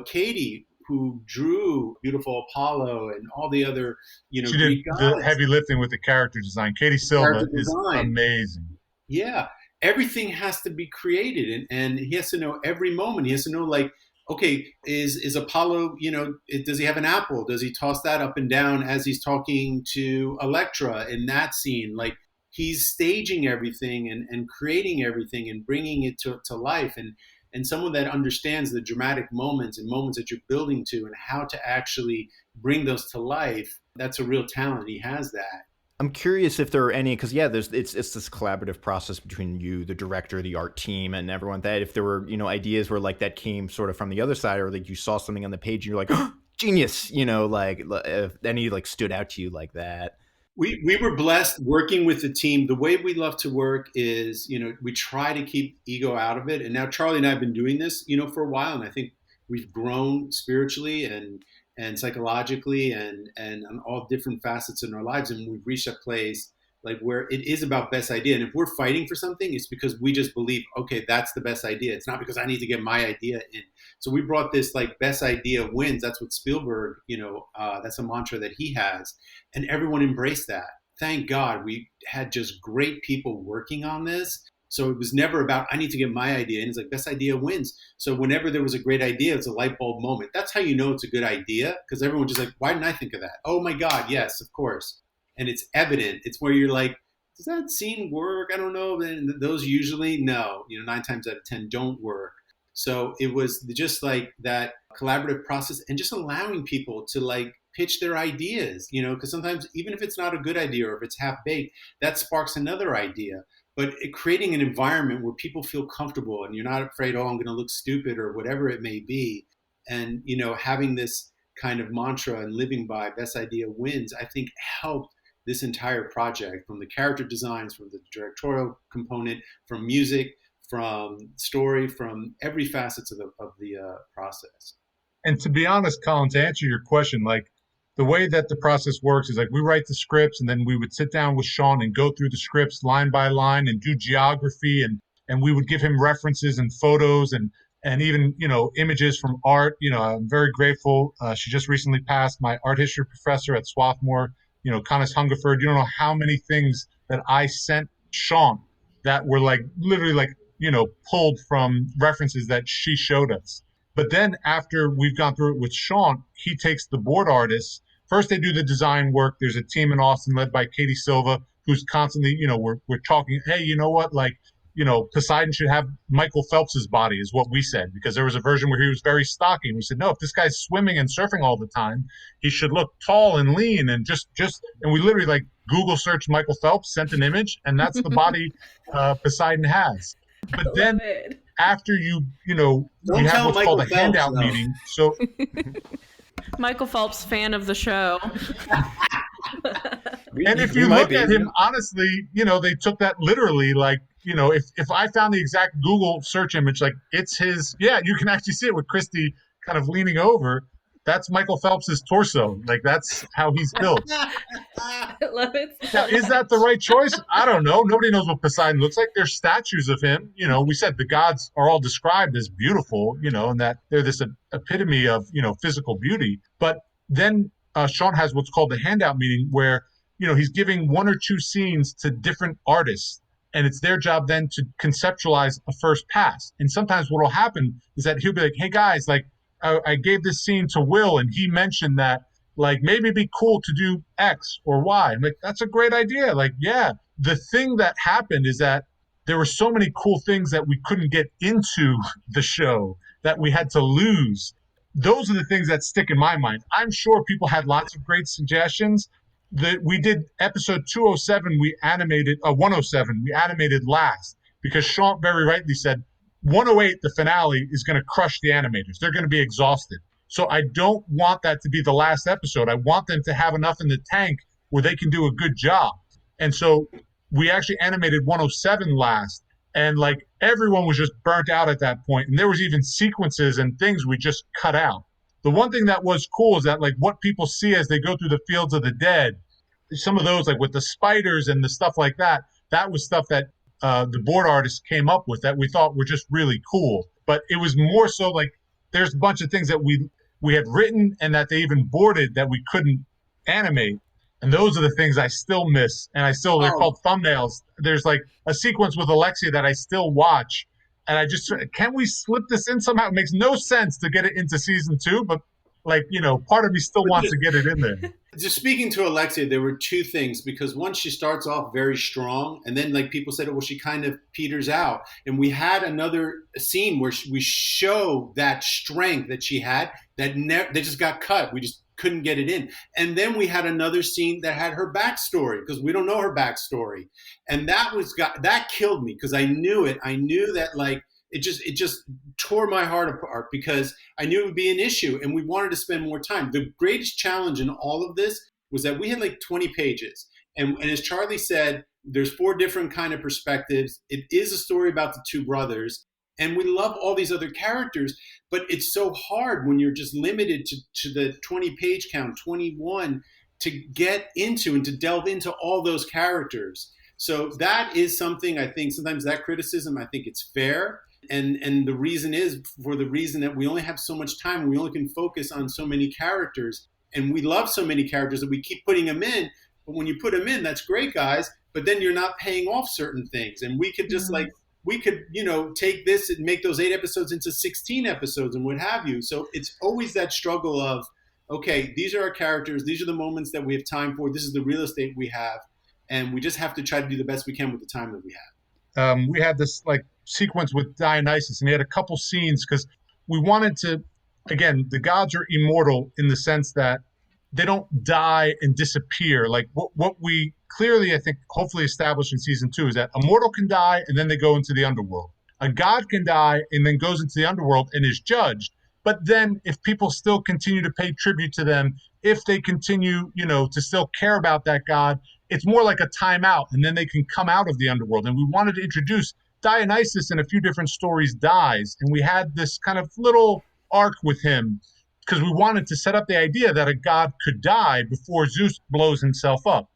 Katie, who drew Beautiful Apollo and all the other, she did the heavy lifting with the character design. Katie Silva is amazing. Yeah, everything has to be created, and he has to know every moment. He has to know, like, okay, is Apollo, does he have an apple? Does he toss that up and down as he's talking to Electra in that scene? Like, he's staging everything and creating everything and bringing it to life. And someone that understands the dramatic moments and moments that you're building to and how to actually bring those to life, that's a real talent. He has that. I'm curious if there are any, because it's this collaborative process between you, the director, the art team, and everyone. That if there were ideas where like that came sort of from the other side, or like you saw something on the page and you're like, oh, genius, like if any like stood out to you like that. We were blessed working with the team. The way we love to work is, we try to keep ego out of it. And now Charlie and I have been doing this, for a while, and I think we've grown spiritually and psychologically and on all different facets in our lives. And we've reached a place like where it is about best idea. And if we're fighting for something, it's because we just believe, okay, that's the best idea. It's not because I need to get my idea in. So we brought this like best idea wins. That's what Spielberg, that's a mantra that he has. And everyone embraced that. Thank God we had just great people working on this. So it was never about, I need to get my idea in. It's like, best idea wins. So whenever there was a great idea, it's a light bulb moment. That's how you know it's a good idea, because everyone's just like, why didn't I think of that? Oh my God, yes, of course. And it's evident. It's where you're like, does that scene work? I don't know. And those usually, no, 9 times out of 10 don't work. So it was just like that collaborative process and just allowing people to like pitch their ideas, because sometimes even if it's not a good idea or if it's half baked, that sparks another idea. But creating an environment where people feel comfortable and you're not afraid, oh, I'm going to look stupid or whatever it may be. And, having this kind of mantra and living by best idea wins, I think helped this entire project, from the character designs, from the directorial component, from music, from story, from every facets of the process. And to be honest, Colin, to answer your question, like the way that the process works is like we write the scripts and then we would sit down with Sean and go through the scripts line by line and do geography, and we would give him references and photos and even, images from art. I'm very grateful. She just recently passed, my art history professor at Swarthmore, Connis Hungerford. You don't know how many things that I sent Sean that were like literally like pulled from references that she showed us. But then after we've gone through it with Sean, he takes the board artists. First, they do the design work. There's a team in Austin led by Katie Silva, who's constantly, we're talking, hey, you know what, like, Poseidon should have Michael Phelps's body, is what we said, because there was a version where he was very stocky. And we said, no, if this guy's swimming and surfing all the time, he should look tall and lean and and we literally like Google searched Michael Phelps, sent an image, and that's the body Poseidon has. But then after you have what's called a handout meeting. So Michael Phelps, fan of the show. And if you look at him, honestly, they took that literally. Like, if I found the exact Google search image, like it's his, you can actually see it with Christie kind of leaning over. That's Michael Phelps's torso. Like, that's how he's built. I love it. Now, is that the right choice? I don't know. Nobody knows what Poseidon looks like. There's statues of him. We said the gods are all described as beautiful, and that they're this epitome of, physical beauty. But then Sean has what's called the handout meeting where, he's giving one or two scenes to different artists. And it's their job then to conceptualize a first pass. And sometimes what will happen is that he'll be like, hey, guys, like, I gave this scene to Will, and he mentioned that, like, maybe it'd be cool to do X or Y. I'm like, that's a great idea. Like, yeah. The thing that happened is that there were so many cool things that we couldn't get into the show that we had to lose. Those are the things that stick in my mind. I'm sure people had lots of great suggestions. We did episode 207, 107, we animated last because Sean very rightly said, 108, the finale, is going to crush the animators. They're going to be exhausted. So I don't want that to be the last episode. I want them to have enough in the tank where they can do a good job. And so we actually animated 107 last. And like everyone was just burnt out at that point. And there was even sequences and things we just cut out. The one thing that was cool is that like what people see as they go through the fields of the dead, some of those like with the spiders and the stuff like that, that was stuff that the board artists came up with that we thought were just really cool. But it was more so like there's a bunch of things that we had written and that they even boarded that we couldn't animate. And those are the things I still miss. And they're called thumbnails. There's like a sequence with Alexia that I still watch. And can we slip this in somehow? It makes no sense to get it into season 2, but like, part of me still wants to get it in there. Just speaking to Alexia, there were two things, because once she starts off very strong, and then like people said, well, she kind of peters out. And we had another scene where we show that strength that she had that just got cut. We just couldn't get it in. And then we had another scene that had her backstory, because we don't know her backstory. And that killed me, because I knew it. I knew that like, it just tore my heart apart, because I knew it would be an issue and we wanted to spend more time. The greatest challenge in all of this was that we had like 20 pages. And as Charlie said, there's 4 different kind of perspectives. It is a story about the 2 brothers. And we love all these other characters, but it's so hard when you're just limited to the 20 page count, 21, to get into and to delve into all those characters. So that is something, I think sometimes that criticism, I think it's fair. And the reason is for the reason that we only have so much time. We only can focus on so many characters, and we love so many characters that we keep putting them in. But when you put them in, that's great, guys. But then you're not paying off certain things. And we could just take this and make those 8 episodes into 16 episodes and what have you. So it's always that struggle of, okay, these are our characters. These are the moments that we have time for. This is the real estate we have. And we just have to try to do the best we can with the time that we have. We had this like sequence with Dionysus, and he had a couple scenes because we wanted to, again, the gods are immortal in the sense that they don't die and disappear. Like what we clearly, I think, hopefully established in season 2 is that a mortal can die and then they go into the underworld. A god can die and then goes into the underworld and is judged. But then if people still continue to pay tribute to them, if they continue, to still care about that god, it's more like a timeout, and then they can come out of the underworld. And we wanted to introduce Dionysus in a few different stories dies. And we had this kind of little arc with him because we wanted to set up the idea that a god could die before Zeus blows himself up.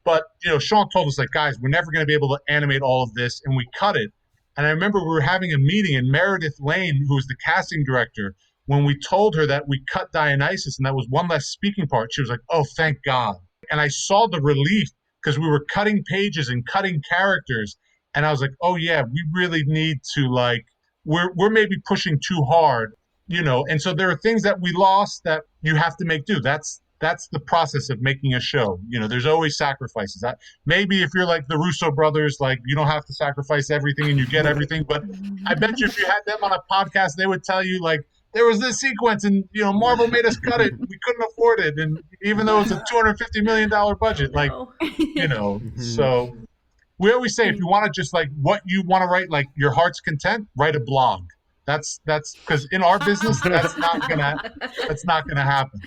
But, Sean told us, like, guys, we're never going to be able to animate all of this, and we cut it. And I remember we were having a meeting, and Meredith Lane, who was the casting director, when we told her that we cut Dionysus and that was one less speaking part, she was like, oh, thank God. And I saw the relief because we were cutting pages and cutting characters. And I was like, oh yeah, we really need to like, we're maybe pushing too hard, and so there are things that we lost that you have to make do. That's the process of making a show. There's always sacrifices. Maybe if you're like the Russo brothers, like you don't have to sacrifice everything and you get everything. But I bet you if you had them on a podcast, they would tell you like there was this sequence and Marvel made us cut it. We couldn't afford it, and even though it's a $250 million budget, like so. We always say if you want to just like what you want to write, like your heart's content, write a blog. That's because in our business, that's not gonna happen.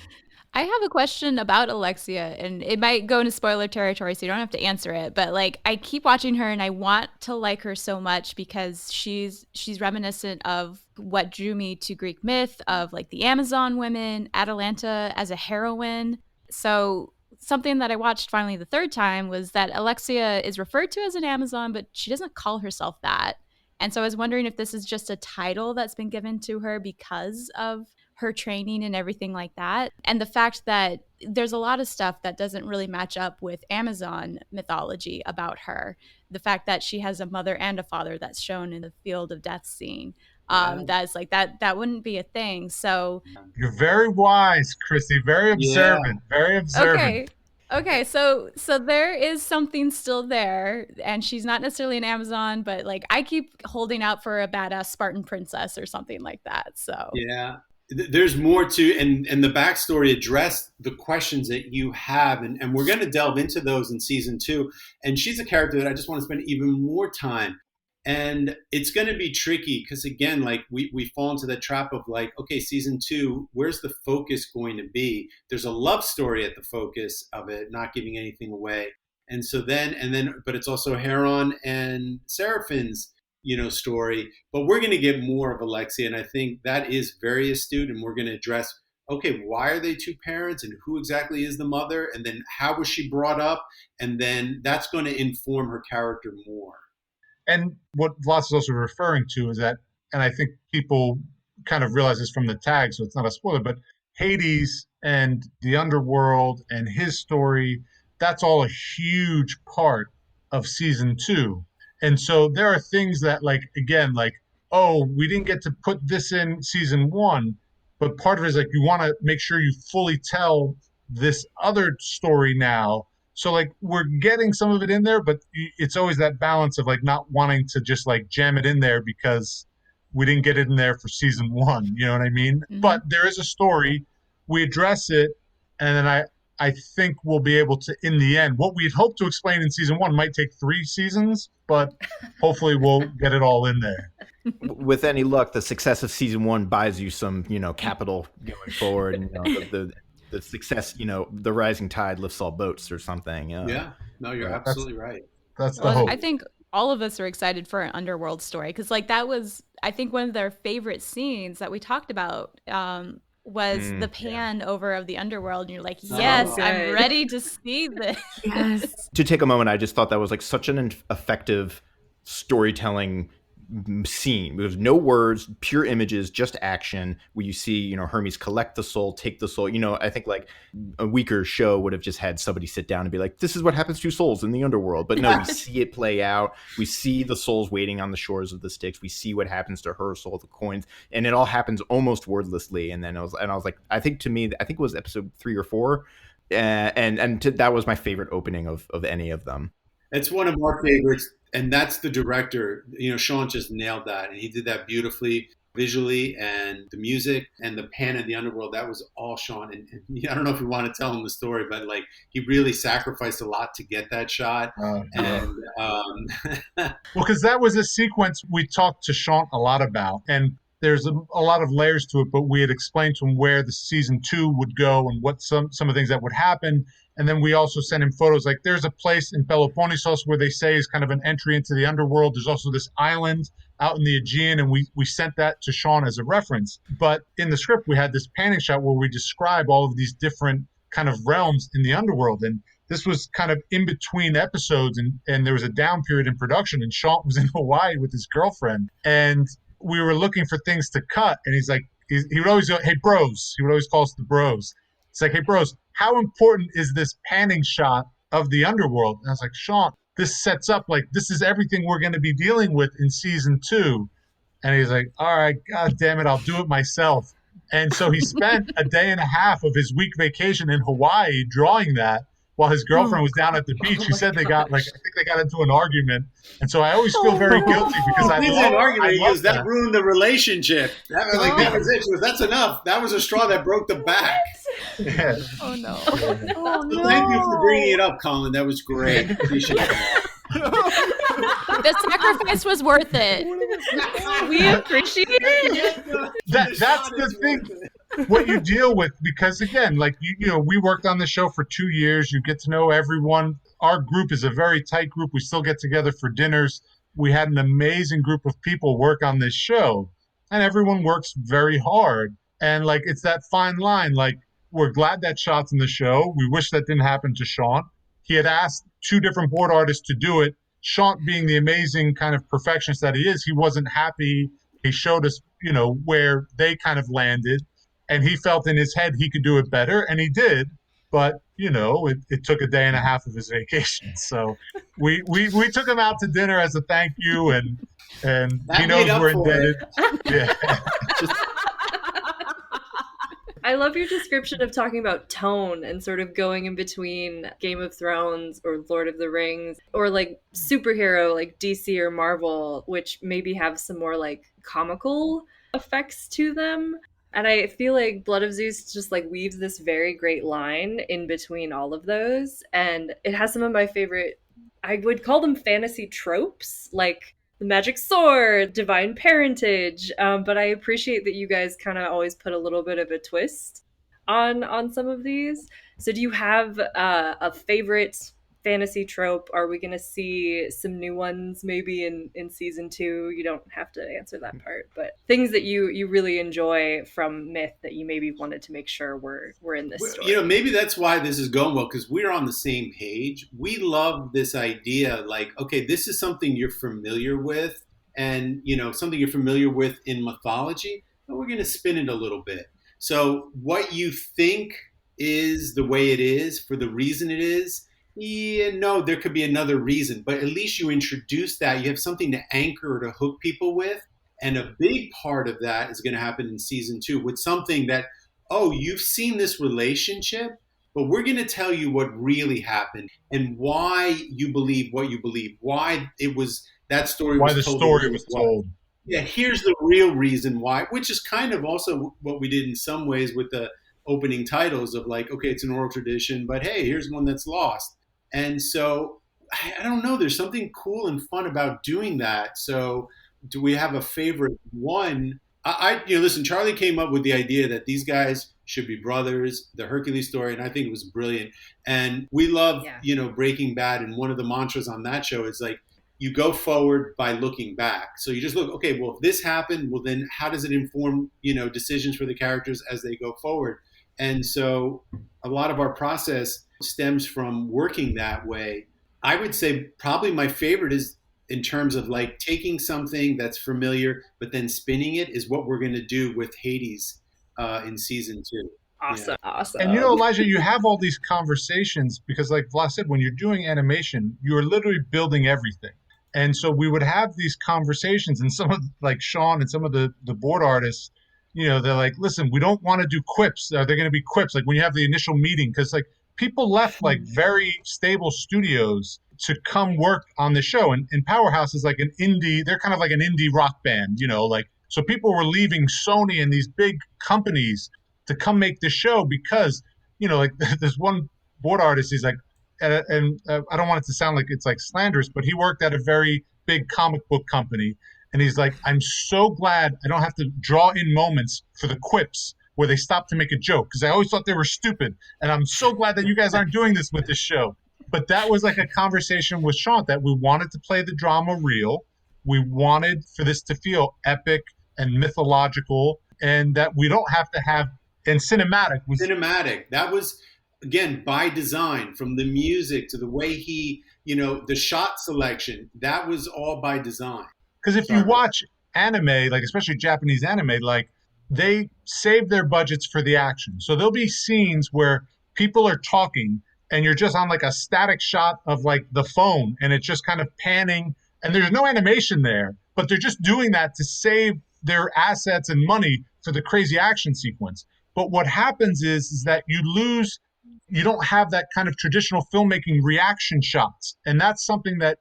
I have a question about Alexia, and it might go into spoiler territory, so you don't have to answer it. But like, I keep watching her, and I want to like her so much because she's reminiscent of what drew me to Greek myth, of like the Amazon women, Atalanta as a heroine. So something that I watched finally the third time was that Alexia is referred to as an Amazon, but she doesn't call herself that. And so I was wondering if this is just a title that's been given to her because of her training and everything like that. And the fact that there's a lot of stuff that doesn't really match up with Amazon mythology about her. The fact that she has a mother and a father that's shown in the field of death scene. That's like that wouldn't be a thing. So you're very wise, Christie, very observant, very observant. Okay, so there is something still there, and she's not necessarily an Amazon, but like I keep holding out for a badass Spartan princess or something like that. So yeah, there's more to, and the backstory addressed the questions that you have, and we're going to delve into those in season 2. And she's a character that I just want to spend even more time. And it's going to be tricky because, again, like we fall into the trap of like, okay, season 2, where's the focus going to be? There's a love story at the focus of it, not giving anything away. And so then, but it's also Heron and Seraphine's, story. But we're going to get more of Alexia. And I think that is very astute. And we're going to address, okay, why are they 2 parents and who exactly is the mother? And then how was she brought up? And then that's going to inform her character more. And what Vlas is also referring to is that, and I think people kind of realize this from the tag, so it's not a spoiler, but Hades and the underworld and his story, that's all a huge part of season 2. And so there are things that like, again, like, oh, we didn't get to put this in season 1, but part of it is like, you want to make sure you fully tell this other story now. So like we're getting some of it in there, but it's always that balance of like not wanting to just like jam it in there because we didn't get it in there for season 1. You know what I mean? Mm-hmm. But there is a story. We address it, and then I think we'll be able to, in the end, what we'd hoped to explain in season 1 might take 3 seasons, but hopefully we'll get it all in there. With any luck, the success of season 1 buys you some, capital going forward, and the success, the rising tide lifts all boats or something. Yeah, no, you're absolutely right. That's the hope. I think all of us are excited for an underworld story because like that was, I think, one of their favorite scenes that we talked about was the pan over of the underworld, and you're like, yes, I'm ready to see this. Yes. To take a moment, I just thought that was like such an effective storytelling scene. There's no words, pure images, just action, where you see, Hermes collect the soul, take the soul. I think like a weaker show would have just had somebody sit down and be like, this is what happens to souls in the underworld. But no, we see it play out. We see the souls waiting on the shores of the Styx. We see what happens to her soul, the coins, and it all happens almost wordlessly. And then I was like, I think it was episode 3 or 4. That was my favorite opening of any of them. It's one of our favorites. And that's the director. Sean just nailed that. And he did that beautifully visually, and the music and the pan in the underworld, that was all Sean. And I don't know if you want to tell him the story, but like he really sacrificed a lot to get that shot. Well, because that was a sequence we talked to Sean a lot about. And there's a lot of layers to it, but we had explained to him where the season 2 would go and what some of the things that would happen. And then we also sent him photos. Like there's a place in Peloponnesos where they say is kind of an entry into the underworld. There's also this island out in the Aegean, and we sent that to Sean as a reference. But in the script, we had this panning shot where we describe all of these different kind of realms in the underworld. And this was kind of in between episodes, and there was a down period in production, and Sean was in Hawaii with his girlfriend. And we were looking for things to cut, and he's like, he would always go, hey, bros. He would always call us the bros. It's like, hey, bros, how important is this panning shot of the underworld? And I was like, Sean, this sets up like this is everything we're going to be dealing with in season 2. And he's like, all right, God damn it, I'll do it myself. And so he spent a day and a half of his week vacation in Hawaii drawing that while his girlfriend was down at the beach. He said they got I think they got into an argument. And so I always feel very guilty because I love that ruined the relationship. That was it. She goes, that's enough. That was a straw that broke the back. Yeah. Oh no. So thank you for bringing it up, Colin. That was great. Appreciate it. The sacrifice was worth it. We appreciate it. That's the thing. What you deal with, because again, like you know, we worked on the show for 2 years. You get to know everyone. Our group is a very tight group. We still get together for dinners. We had an amazing group of people work on this show, and everyone works very hard. And like it's that fine line. Like we're glad that Shot's in the show. We wish that didn't happen to Sean. He had asked 2 different board artists to do it. Sean, being the amazing kind of perfectionist that he is, he wasn't happy. He showed us, you know, where they kind of landed, and he felt in his head he could do it better, and he did. But you know, it took a day and a half of his vacation. So we took him out to dinner as a thank you, and That he knows made up we're for indebted. it. Yeah. I love your description of talking about tone and sort of going in between Game of Thrones or Lord of the Rings or like superhero like DC or Marvel, which maybe have some more like comical effects to them. And I feel like Blood of Zeus just like weaves this very great line in between all of those. And it has some of my favorite, I would call them fantasy tropes, like the magic sword, divine parentage. But I appreciate that you guys kind of always put a little bit of a twist on some of these. So do you have a favorite fantasy trope? Are we going to see some new ones maybe in season 2? You don't have to answer that part, but things that you really enjoy from Myth that you maybe wanted to make sure were in this story. You know, maybe that's why this is going well, because we're on the same page. We love this idea, like, okay, this is something you're familiar with, and you know, something you're familiar with in mythology, but we're going to spin it a little bit. So what you think is the way it is for the reason it is, yeah, no, there could be another reason, but at least you introduce that. You have something to anchor or to hook people with. And a big part of that is going to happen in season 2 with something that, oh, you've seen this relationship, but we're going to tell you what really happened and why you believe what you believe, why it was that story Why was the told. story was told. Yeah, here's the real reason why, which is kind of also what we did in some ways with the opening titles of like, okay, it's an oral tradition, but hey, here's one that's lost. And so, I don't know, there's something cool and fun about doing that. So do we have a favorite one? You know, listen, Charlie came up with the idea that these guys should be brothers, the Hercules story, and I think it was brilliant. And we love, you know, Breaking Bad, and one of the mantras on that show is like, you go forward by looking back. So you just look, okay, well, if this happened, well, then how does it inform, you know, decisions for the characters as they go forward? And so a lot of our process stems from working that way. I would say probably my favorite is in terms of like taking something that's familiar, but then spinning it is what we're going to do with Hades in season 2. Awesome. Yeah. Awesome. And you know, Elijah, you have all these conversations because like Vlas said, when you're doing animation, you're literally building everything. And so we would have these conversations, and some of like Sean and some of the board artists, you know, they're like, listen, we don't want to do quips. Are there going to be quips? Like when you have the initial meeting, because like people left like very stable studios to come work on the show. And Powerhouse is like an indie, they're kind of like an indie rock band, you know, like, so people were leaving Sony and these big companies to come make the show because, you know, like there's one board artist, he's like, and I don't want it to sound like it's like slanderous, but he worked at a very big comic book company. And he's like, I'm so glad I don't have to draw in moments for the quips where they stop to make a joke because I always thought they were stupid. And I'm so glad that you guys aren't doing this with this show. But that was like a conversation with Sean that we wanted to play the drama real. We wanted for this to feel epic and mythological, and that we don't have to have, and cinematic. Cinematic. That was, again, by design, from the music to the way he, you know, the shot selection, that was all by design. Because if you watch anime, like especially Japanese anime, like they save their budgets for the action. So there'll be scenes where people are talking and you're just on like a static shot of like the phone, and it's just kind of panning, and there's no animation there, but they're just doing that to save their assets and money for the crazy action sequence. But what happens is that you don't have that kind of traditional filmmaking reaction shots. And that's something that,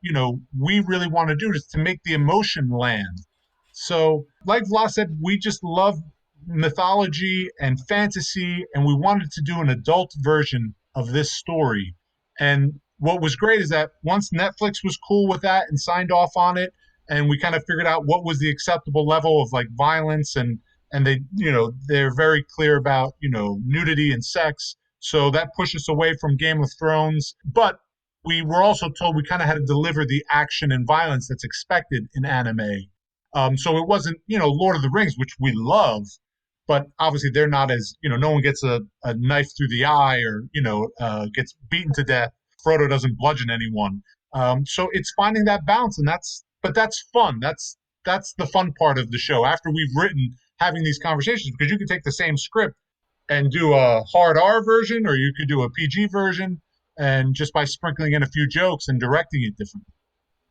we really want to do, is to make the emotion land. So like Vlas said, we just love mythology and fantasy, and we wanted to do an adult version of this story. And what was great is that once Netflix was cool with that and signed off on it, and we kind of figured out what was the acceptable level of like violence, and they, they're very clear about, nudity and sex. So that pushed us away from Game of Thrones. But we were also told we kind of had to deliver the action and violence that's expected in anime. So it wasn't, Lord of the Rings, which we love, but obviously they're not as, no one gets a knife through the eye or, gets beaten to death. Frodo doesn't bludgeon anyone. So it's finding that balance, and that's fun. That's the fun part of the show. After we've written, having these conversations, because you can take the same script and do a hard R version, or you could do a PG version, and just by sprinkling in a few jokes and directing it differently.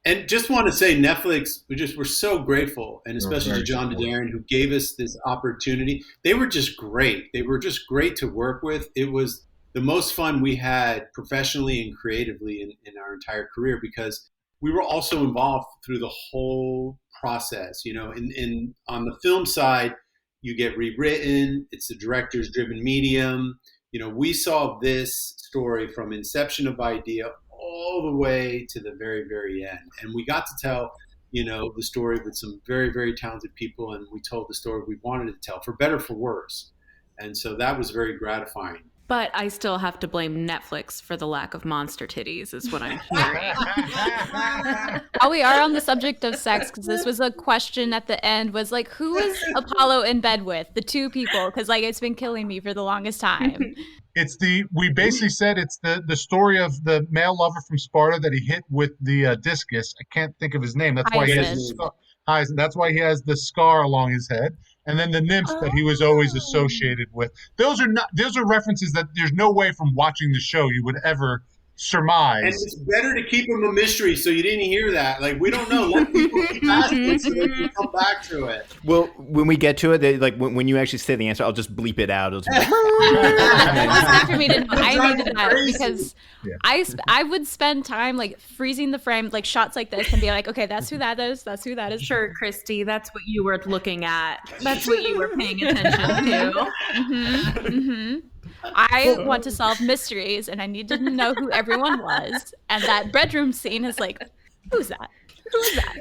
And just want to say, Netflix, we're so grateful, and especially to John Dadarin, who gave us this opportunity. They were just great. They were just great to work with. It was the most fun we had professionally and creatively in our entire career, because we were also involved through the whole process. On the film side, you get rewritten. It's a director's driven medium. We saw this story from inception of idea all the way to the very, very end. And we got to tell, the story with some very, very talented people. And we told the story we wanted to tell, for better, for worse. And so that was very gratifying. But I still have to blame Netflix for the lack of monster titties, is what I'm hearing. While we are on the subject of sex, because this was a question at the end, was like, who is Apollo in bed with? The two people, because like it's been killing me for the longest time. We basically said it's the story of the male lover from Sparta that he hit with the discus. I can't think of his name. That's why he has the scar. That's why he has the scar along his head. And then the nymphs that he was always associated with. Those are references that there's no way from watching the show you would ever surmise. And it's better to keep them a mystery, so you didn't hear that. Like, we don't know. Let people keep asking so they can come back to it. Well, when we get to it, when you actually say the answer, I'll just bleep it out. It'll just be it's not for me to know. I needed that because I would spend time like freezing the frame, like shots like this, and be like, okay, that's who that is. That's who that is. Sure, Christie, that's what you were looking at. That's what you were paying attention to. I want to solve mysteries, and I need to know who everyone was. And that bedroom scene is like, who's that? Who is that?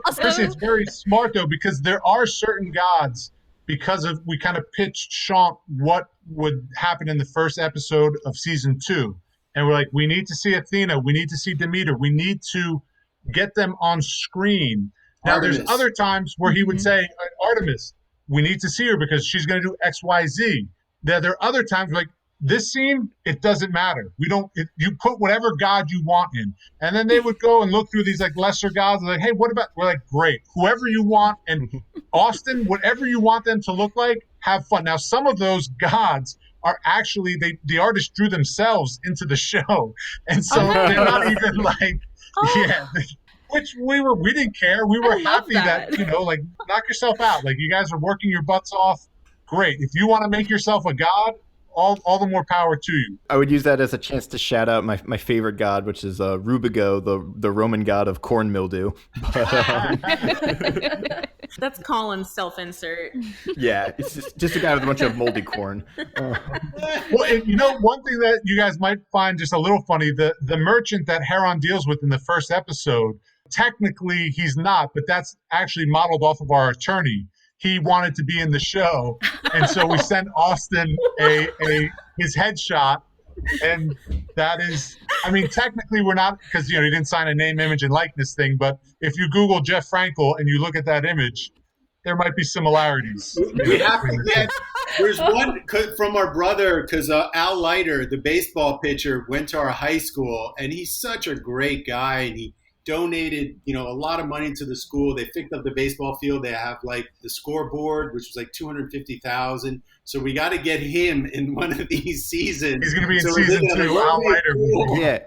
Also, Christie, it's very smart though, because there are certain gods, because of we kind of pitched Sean what would happen in the first episode of season 2, and we're like, we need to see Athena, we need to see Demeter, we need to get them on screen. Now, Artemis. There's other times where he would say, Artemis, we need to see her because she's going to do X, Y, Z. There are other times like this scene, it doesn't matter. You put whatever god you want in. And then they would go and look through these like lesser gods. Like, hey, what about, we're like, great, whoever you want. And Austin, whatever you want them to look like, have fun. Now, some of those gods are actually, the artist drew themselves into the show. And so they're not even like, which we didn't care. We were happy that, like, knock yourself out. Like, you guys are working your butts off. Great. If you want to make yourself a god, all the more power to you. I would use that as a chance to shout out my favorite god, which is Rubigo, the Roman god of corn mildew. That's Colin's self-insert. Yeah, it's just a guy with a bunch of moldy corn. Well, one thing that you guys might find just a little funny, the merchant that Heron deals with in the first episode, technically he's not, but that's actually modeled off of our attorney. He wanted to be in the show, and so we sent Austin his headshot, and that is, I mean, technically we're not, because he didn't sign a name, image, and likeness thing. But if you Google Jeff Frankel and you look at that image, there might be similarities. We have to get. There's one from our brother, because Al Leiter, the baseball pitcher, went to our high school, and he's such a great guy, and he donated, a lot of money to the school. They picked up the baseball field. They have like the scoreboard, which was like $250,000. So we got to get him in one of these seasons. He's going to be in season 2. Al Leiter. Yeah.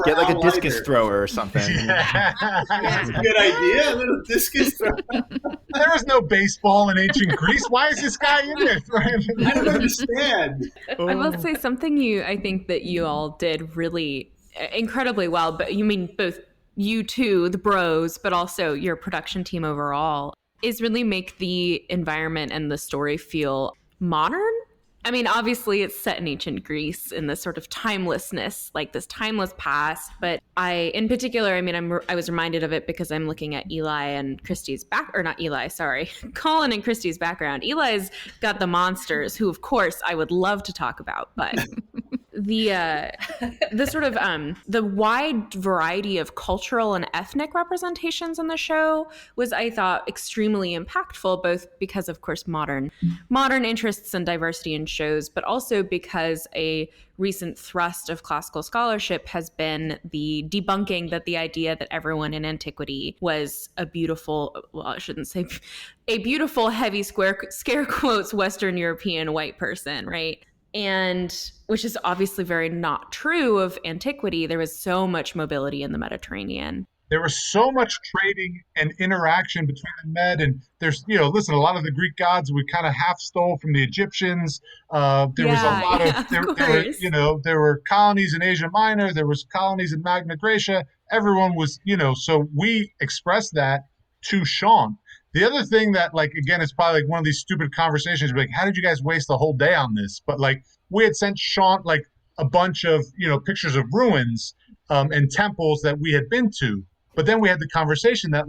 Get like a discus thrower or something. That's a good idea. A little discus thrower. There was no baseball in ancient Greece. Why is this guy in there? I don't understand. I will say something I think that you all did really incredibly well, but you mean both you two, the bros, but also your production team overall, is really make the environment and the story feel modern. I mean, obviously it's set in ancient Greece in this sort of timelessness, like this timeless past. But in particular, I was reminded of it because I'm looking at Eli and Christie's Colin and Christie's background. Eli's got the monsters, who of course I would love to talk about, but the sort of the wide variety of cultural and ethnic representations in the show was, I thought, extremely impactful, both because of course modern interests and diversity in shows, but also because a recent thrust of classical scholarship has been the debunking that the idea that everyone in antiquity was a beautiful heavy scare quotes Western European white person, right? And which is obviously very not true of antiquity. There was so much mobility in the Mediterranean. There was so much trading and interaction between the Med, and there's, listen, a lot of the Greek gods we kind of half stole from the Egyptians. There was a lot of there were colonies in Asia Minor, there was colonies in Magna Graecia. Everyone was, so we expressed that to Sean. The other thing that, again, it's probably one of these stupid conversations, how did you guys waste the whole day on this? But we had sent Sean a bunch of, pictures of ruins and temples that we had been to. But then we had the conversation that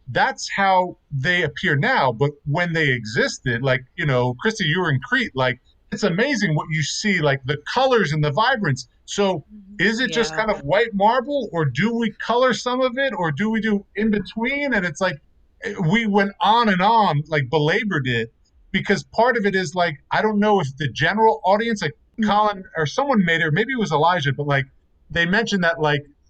that's how they appear now. But when they existed, Christie, you were in Crete, it's amazing what you see, the colors and the vibrance. So is it just kind of white marble, or do we color some of it, or do we do in between? And it's we went on and on, belabored it, because part of it is I don't know if the general audience, Colin or someone made it, or maybe it was Elijah, but they mentioned that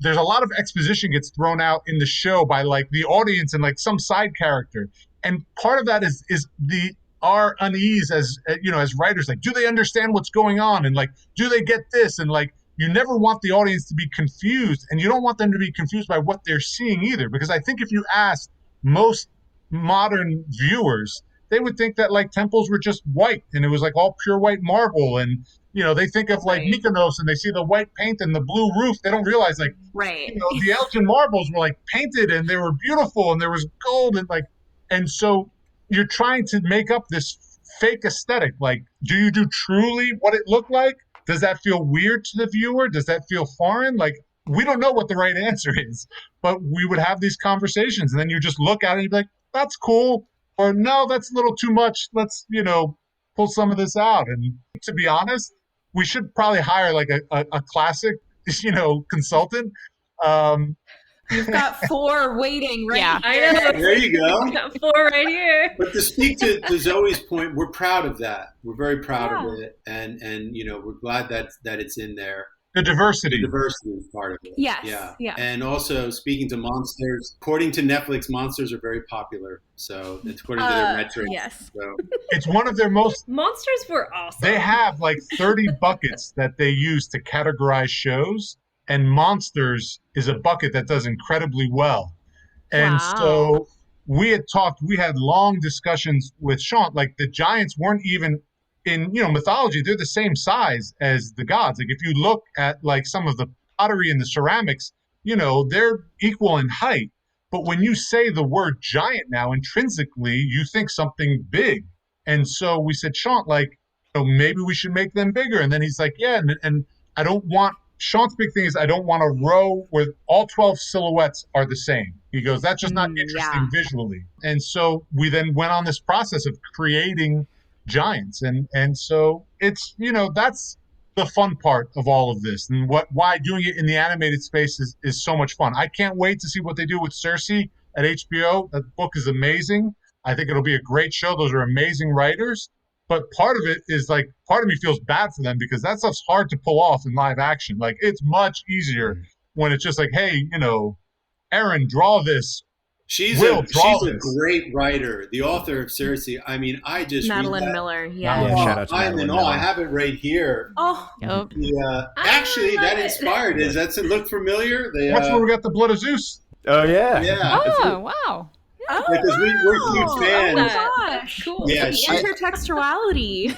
there's a lot of exposition gets thrown out in the show by the audience and some side character. And part of that is our unease as, as writers, do they understand what's going on? And do they get this? And you never want the audience to be confused, and you don't want them to be confused by what they're seeing either. Because I think if you ask most modern viewers, they would think that temples were just white and it was all pure white marble. And, they think of Mykonos and they see the white paint and the blue roof. They don't realize the Elgin marbles were painted and they were beautiful and there was gold and so you're trying to make up this fake aesthetic. Do you do truly what it looked like? Does that feel weird to the viewer? Does that feel foreign? We don't know what the right answer is, but we would have these conversations, and then you just look at it and be that's cool, or no, that's a little too much. Let's, pull some of this out. And to be honest, we should probably hire a classic, consultant. You've got 4 waiting right Yeah. here. I know. There you go. You've got 4 right here. But to speak to Zoe's point, we're proud of that. We're very proud of it. And we're glad that it's in there. The diversity. The diversity is part of it. Yes. Yeah. And also, speaking to monsters, according to Netflix, monsters are very popular. So it's according to their metrics. Yes. So. It's one of their most... Monsters were awesome. They have 30 buckets that they use to categorize shows, and monsters is a bucket that does incredibly well. And so we had long discussions with Sean. The giants weren't even... in mythology, they're the same size as the gods. If you look at some of the pottery and the ceramics, they're equal in height. But when you say the word giant now, intrinsically, you think something big. And so we said, Sean, maybe we should make them bigger. And then he's yeah. And I don't want, Sean's big thing is I don't want a row where all 12 silhouettes are the same. He goes, that's just not interesting visually. And so we then went on this process of creating giants, and so it's that's the fun part of all of this, and why doing it in the animated space is so much fun. I can't wait to see what they do with Cersei at HBO. That book is amazing. I think it'll be a great show. Those are amazing writers, but part of it is part of me feels bad for them because that stuff's hard to pull off in live action. It's much easier when it's just hey, Aaron, draw this. She's Will, draw a this. great writer, the author of Circe. I mean, I just Madeline read that. Miller. Yeah, shout out to I'm Madeline in awe. Miller. I have it right here. Oh, Actually, love that it. inspired it. Does that look familiar? That's where we got the Blood of Zeus. Oh yeah. Yeah. Oh, wow. Because we're huge fans. Oh my gosh. Cool. Yeah, The intertextuality.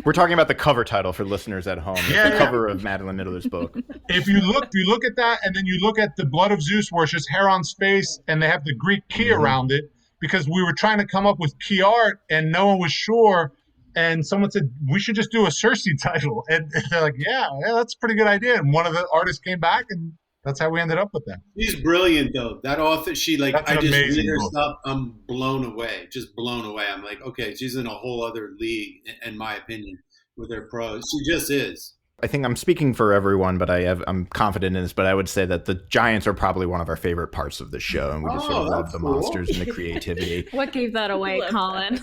We're talking about the cover title for listeners at home. Yeah, the yeah. cover of Madeline Miller's book. If you look at that, and then you look at the Blood of Zeus, where it's just Heron's face, and they have the Greek key around it, because we were trying to come up with key art, and no one was sure. And someone said, we should just do a Circe title. And they're like, yeah, that's a pretty good idea. And one of the artists came back, and that's how we ended up with that. She's brilliant, though. That author, That's I an just amazing read her book. stuff. I'm blown away. Just blown away. I'm like, okay, she's in a whole other league, in my opinion, with her prose. She just is. I think I'm speaking for everyone, but I'm confident in this. But I would say that the giants are probably one of our favorite parts of the show, and we just sort of love that's the cool. monsters and the creativity. What gave that away, Colin?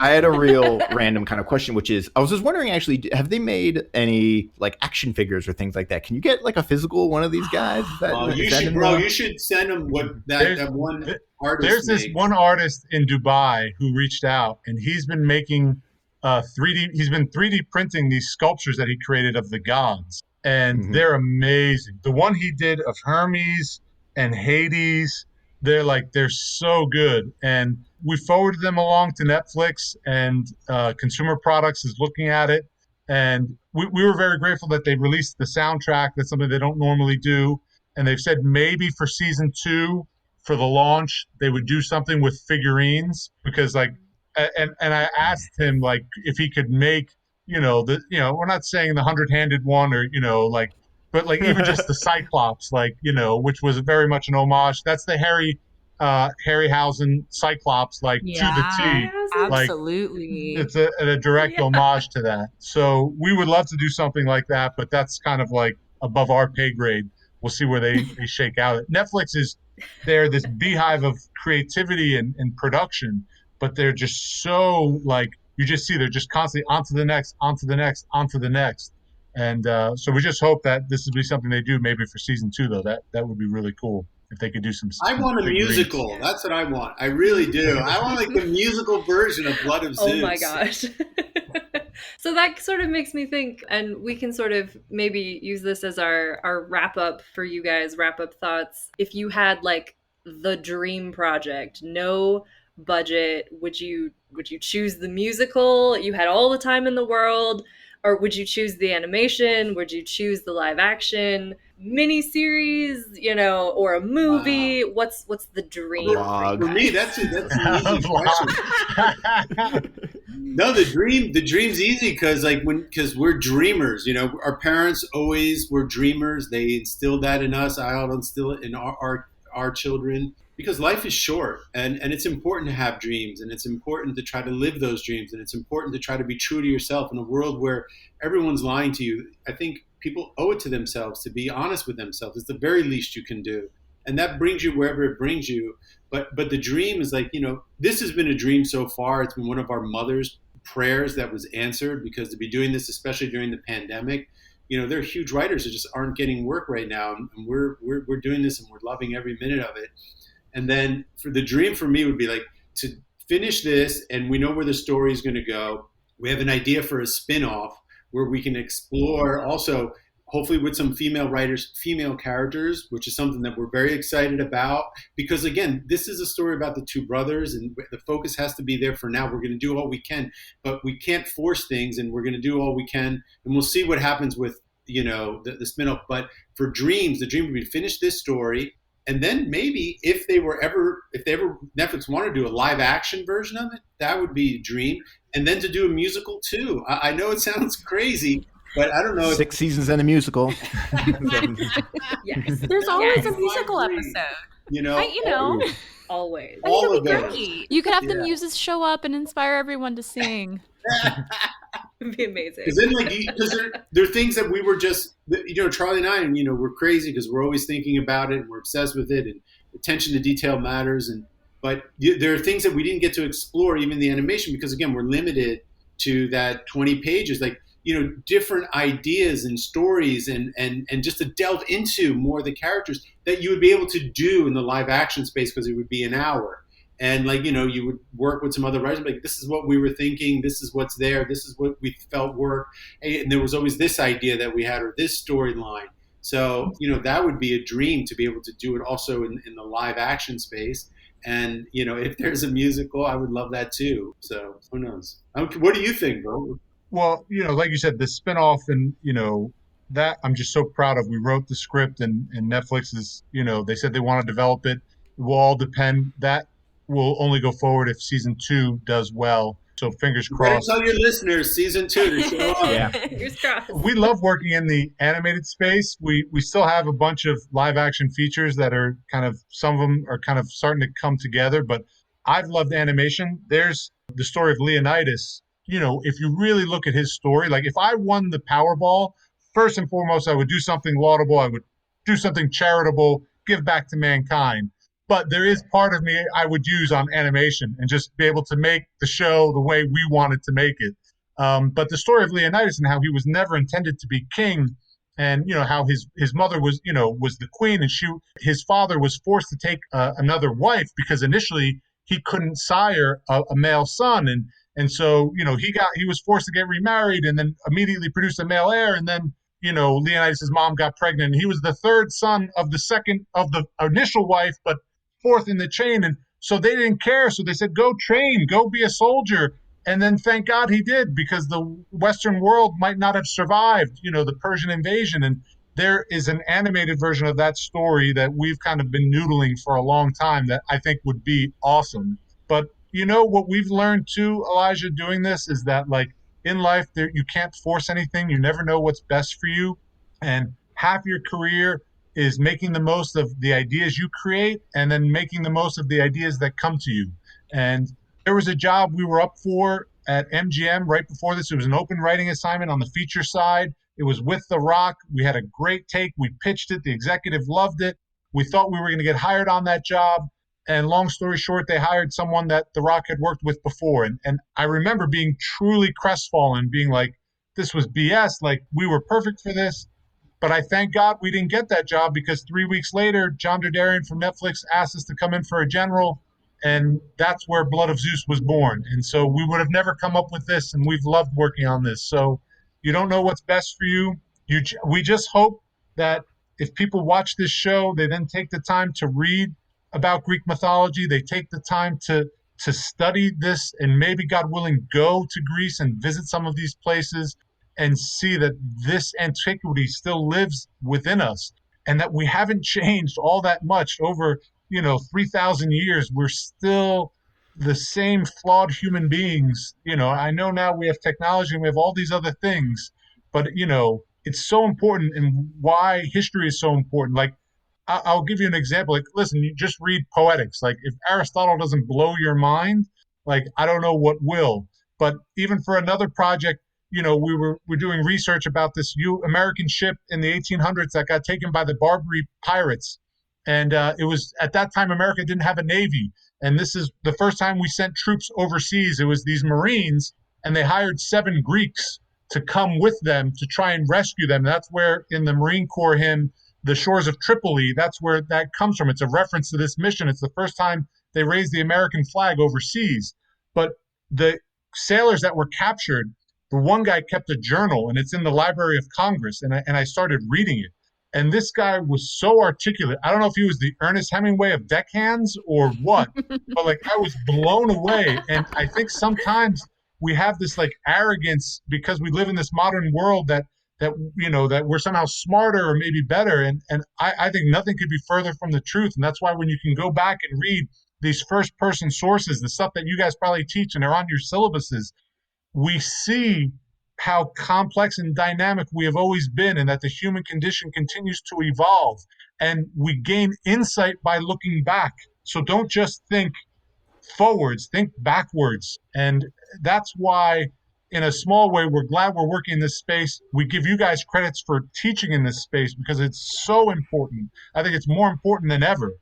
I had a real random kind of question, which is, I was just wondering, actually, have they made any like action figures or things like that? Can you get like a physical one of these guys? Is that, You is that should, in bro. the- You should send them what There's- that one artist. There's this made. one artist in Dubai who reached out, and he's been making 3D. He's been 3D printing these sculptures that he created of the gods, and they're amazing. The one he did of Hermes and Hades, they're so good. And we forwarded them along to Netflix, and Consumer Products is looking at it. And we were very grateful that they released the soundtrack. That's something they don't normally do. And they've said maybe for season 2, for the launch, they would do something with figurines, because and I asked him if he could make, we're not saying the 100-handed one or, but even just the Cyclops, which was very much an homage. That's the Harryhausen Cyclops, to the T. Absolutely. It's a direct homage to that. So we would love to do something like that, but that's kind of above our pay grade. We'll see where they shake out. Netflix they're this beehive of creativity and production, but they're just so you just see they're just constantly onto the next. And so we just hope that this will be something they do maybe for season 2, though. That would be really cool if they could do some. I want a figurines. musical. That's what I want. I really do. I want the musical version of Blood of Zeus. Oh my gosh. So that sort of makes me think, and we can sort of maybe use this as our wrap up for you guys, wrap up thoughts. If you had the dream project, no budget, would you choose the musical? You had all the time in the world, or would you choose the animation? Would you choose the live action miniseries, or a movie? Wow. What's the dream? Vlog. For me, that's an easy question. No, the dream's easy because we're dreamers. Our parents always were dreamers. They instilled that in us. I'll instill it in our children, because life is short, and it's important to have dreams, and it's important to try to live those dreams, and it's important to try to be true to yourself in a world where everyone's lying to you. I think people owe it to themselves to be honest with themselves. It's the very least you can do, and that brings you wherever it brings you. But the dream is this has been a dream so far. It's been one of our mother's prayers that was answered, because to be doing this, especially during the pandemic, there are huge writers that just aren't getting work right now, and we're doing this, and we're loving every minute of it. And then for the dream for me would be to finish this, and we know where the story is going to go. We have an idea for a spin-off where we can explore also, hopefully with some female writers, female characters, which is something that we're very excited about. Because again, this is a story about the two brothers, and the focus has to be there for now. We're going to do all we can, but we can't force things, and we're going to do all we can. And we'll see what happens with, the spin-off. But for dreams, the dream would be to finish this story. And then maybe if they ever Netflix wanted to do a live action version of it, that would be a dream. And then to do a musical too. I know it sounds crazy, but I don't know. 6 seasons and a musical. Yes. There's always a Yes. musical Dream. episode. Always. all of That'd it. be great. You could have the Yeah. muses show up and inspire everyone to sing. It'd be amazing. Because then, because there are things that we were just, Charlie and I, and we're crazy because we're always thinking about it and we're obsessed with it, and attention to detail matters. But there are things that we didn't get to explore, even the animation, because again, we're limited to that 20 pages. different ideas and stories and just to delve into more of the characters that you would be able to do in the live action space, because it would be an hour. And you would work with some other writers, like, this is what we were thinking, this is what's there, this is what we felt worked. And there was always this idea that we had, or this storyline. So, that would be a dream to be able to do it also in the live action space. And, if there's a musical, I would love that too. So who knows? What do you think, bro? Well, like you said, the spinoff, and that I'm just so proud of. We wrote the script, and Netflix is, they said they want to develop it. It will all depend. That will only go forward if season 2 does well. So fingers crossed. Tell your listeners season 2 to show up. Yeah. Fingers crossed. We love working in the animated space. We still have a bunch of live action features that are some of them are kind of starting to come together, but I've loved animation. There's the story of Leonidas. If you really look at his story, like if I won the Powerball, first and foremost, I would do something laudable. I would do something charitable, give back to mankind. But there is part of me I would use on animation and just be able to make the show the way we wanted to make it. But the story of Leonidas and how he was never intended to be king, and how his mother was was the queen, and his father was forced to take another wife because initially he couldn't sire a male son, and so he was forced to get remarried and then immediately produce a male heir, and then Leonidas' mom got pregnant. He was the third son of the initial wife, but fourth in the chain. And so they didn't care. So they said, go train, go be a soldier. And then thank God he did, because the Western world might not have survived, the Persian invasion. And there is an animated version of that story that we've kind of been noodling for a long time that I think would be awesome. But what we've learned too, Elijah, doing this is that, like, in life, you can't force anything. You never know what's best for you. And half your career is making the most of the ideas you create, and then making the most of the ideas that come to you. And there was a job we were up for at MGM right before this. It was an open writing assignment on the feature side. It was with The Rock. We had a great take. We pitched it. The executive loved it. We thought we were going to get hired on that job. And long story short, they hired someone that The Rock had worked with before. And I remember being truly crestfallen, being like, this was BS. Like, we were perfect for this. But I thank God we didn't get that job, because 3 weeks later, John Derderian from Netflix asked us to come in for a general, and that's where Blood of Zeus was born. And so we would have never come up with this, and we've loved working on this. So you don't know what's best for you. We just hope that if people watch this show, they then take the time to read about Greek mythology. They take the time to study this, and maybe, God willing, go to Greece and visit some of these places and see that this antiquity still lives within us, and that we haven't changed all that much over 3,000 years. We're still the same flawed human beings. I know now we have technology and we have all these other things, but it's so important, and why history is so important. Like, I'll give you an example. Like, listen, you just read Poetics. Like, if Aristotle doesn't blow your mind, like, I don't know what will. But even for another project, we're doing research about this American ship in the 1800s that got taken by the Barbary pirates. And it was at that time America didn't have a navy. And this is the first time we sent troops overseas. It was these Marines, and they hired 7 Greeks to come with them to try and rescue them. That's where, in the Marine Corps hymn, The Shores of Tripoli, that's where that comes from. It's a reference to this mission. It's the first time they raised the American flag overseas. But the sailors that were captured, the one guy kept a journal, and it's in the Library of Congress, and I started reading it. And this guy was so articulate. I don't know if he was the Ernest Hemingway of deckhands or what, but like, I was blown away. And I think sometimes we have this like arrogance because we live in this modern world that we're somehow smarter or maybe better. And I think nothing could be further from the truth. And that's why when you can go back and read these first person sources, the stuff that you guys probably teach and are on your syllabuses, we see how complex and dynamic we have always been, and that the human condition continues to evolve. And we gain insight by looking back. So don't just think forwards, think backwards. And that's why, in a small way, we're glad we're working in this space. We give you guys credits for teaching in this space because it's so important. I think it's more important than ever.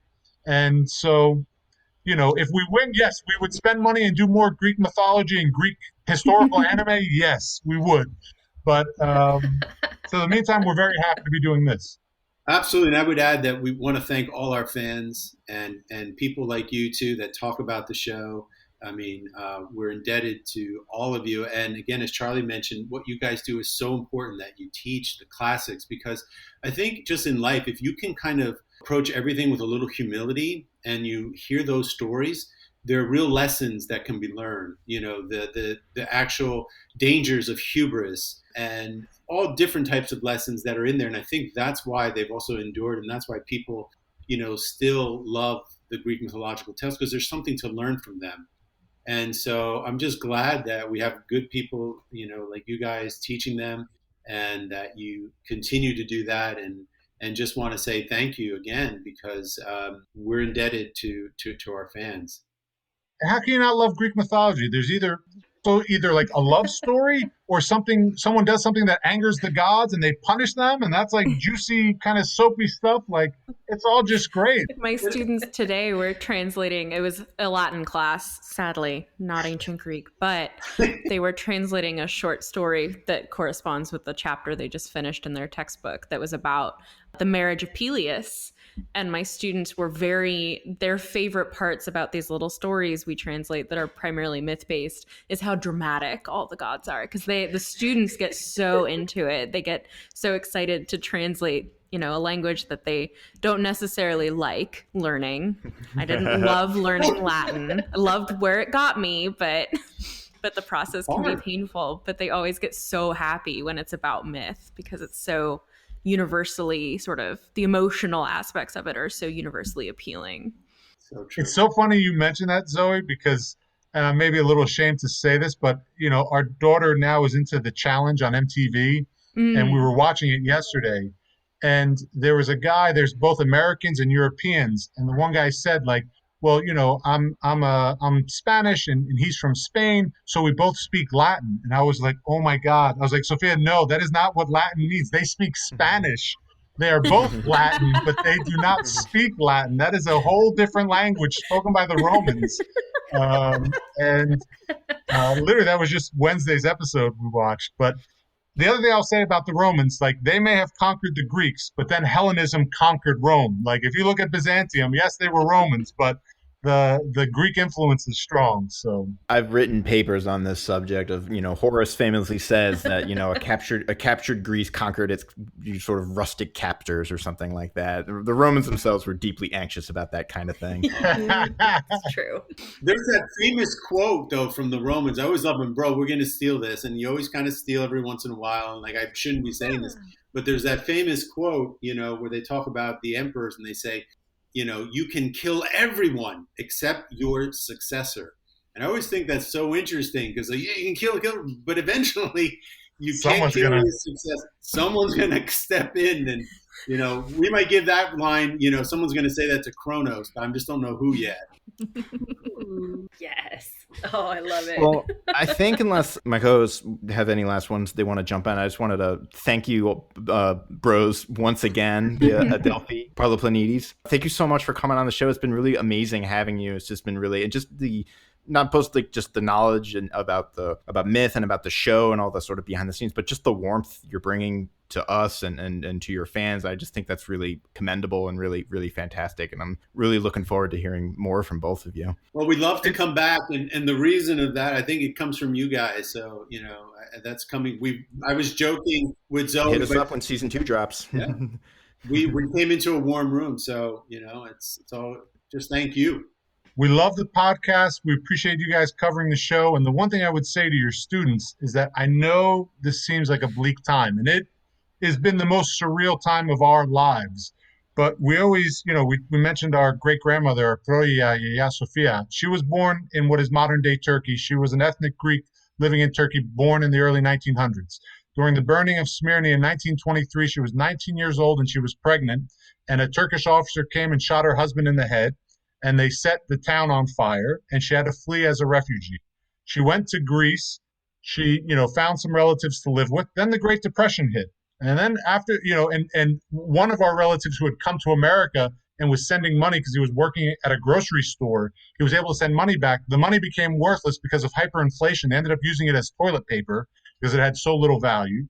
And so, if we win, yes, we would spend money and do more Greek mythology and Greek historical anime. Yes, we would. But so in the meantime, we're very happy to be doing this. Absolutely. And I would add that we want to thank all our fans and people like you too that talk about the show. I mean, we're indebted to all of you. And again, as Charlie mentioned, what you guys do is so important, that you teach the classics, because I think just in life, if you can kind of approach everything with a little humility and you hear those stories, there are real lessons that can be learned. You know, the actual dangers of hubris and all different types of lessons that are in there. And I think that's why they've also endured, and that's why people, you know, still love the Greek mythological tales, because there's something to learn from them. And so I'm just glad that we have good people, you know, like you guys teaching them, and that you continue to do that. And just want to say thank you again, because we're indebted to our fans. How can you not love Greek mythology? There's either like a love story, or someone does something that angers the gods and they punish them, and that's like juicy kind of soapy stuff. Like, it's all just great. My students today were translating, it was a Latin class, sadly, not ancient Greek, but they were translating a short story that corresponds with the chapter they just finished in their textbook that was about the marriage of Peleus. And my students were their favorite parts about these little stories we translate that are primarily myth-based is how dramatic all the gods are. Because the students get so into it. They get so excited to translate, you know, a language that they don't necessarily like learning. I didn't love learning Latin. I loved where it got me, but the process can be painful. But they always get so happy when it's about myth, because it's so universally, sort of the emotional aspects of it are so universally appealing. So true. It's so funny you mentioned that, Zoe, because I'm maybe a little ashamed to say this, but you know, our daughter now is into the challenge on MTV, and we were watching it yesterday, and there was a guy, there's both Americans and Europeans, and the one guy said, like, well, you know, I'm Spanish and he's from Spain, so we both speak Latin. And I was like, oh my God. I was like, Sophia, no, that is not what Latin means. They speak Spanish. They are both Latin, but they do not speak Latin. That is a whole different language spoken by the Romans. And literally, that was just Wednesday's episode we watched. But the other thing I'll say about the Romans, like, they may have conquered the Greeks, but then Hellenism conquered Rome. Like, if you look at Byzantium, yes, they were Romans, but the Greek influence is strong. So I've written papers on this subject of, you know, Horace famously says that, you know, a captured Greece conquered its sort of rustic captors or something like that. The Romans themselves were deeply anxious about that kind of thing. It's true. There's that famous quote though from the Romans. I always love them, bro, we're going to steal this. And you always kind of steal every once in a while. And like, I shouldn't be saying this, but there's that famous quote, you know, where they talk about the emperors and they say, you know, you can kill everyone except your successor. And I always think that's so interesting, because like, yeah, you can kill, but eventually you can't kill your successor. Someone's going to step in, and, you know, we might give that line, you know, someone's going to say that to Kronos, but I just don't know who yet. Ooh, yes. Oh, I love it. Well, I think unless my co-hosts have any last ones they want to jump on, I just wanted to thank you, bros, once again, the Adelphi Parlapanides. Thank you so much for coming on the show. It's been really amazing having you. It's just been really, and just not post like just the knowledge and about myth and about the show and all the sort of behind the scenes, but just the warmth you're bringing to us and to your fans. I just think that's really commendable and really, really fantastic. And I'm really looking forward to hearing more from both of you. Well, we'd love to come back. And the reason of that, I think it comes from you guys. So, you know, that's coming. I was joking with Zoe. Hit us up when season 2 drops. Yeah. We came into a warm room. So, you know, it's all just thank you. We love the podcast. We appreciate you guys covering the show. And the one thing I would say to your students is that I know this seems like a bleak time, and it has been the most surreal time of our lives. But we always, you know, we mentioned our great-grandmother, Yaya Sofia. She was born in what is modern-day Turkey. She was an ethnic Greek living in Turkey, born in the early 1900s. During the burning of Smyrna in 1923, she was 19 years old and she was pregnant. And a Turkish officer came and shot her husband in the head. And they set the town on fire, and she had to flee as a refugee. She went to Greece. She, you know, found some relatives to live with. Then the Great Depression hit. And then after, you know, and one of our relatives who had come to America and was sending money because he was working at a grocery store, he was able to send money back. The money became worthless because of hyperinflation. They ended up using it as toilet paper because it had so little value.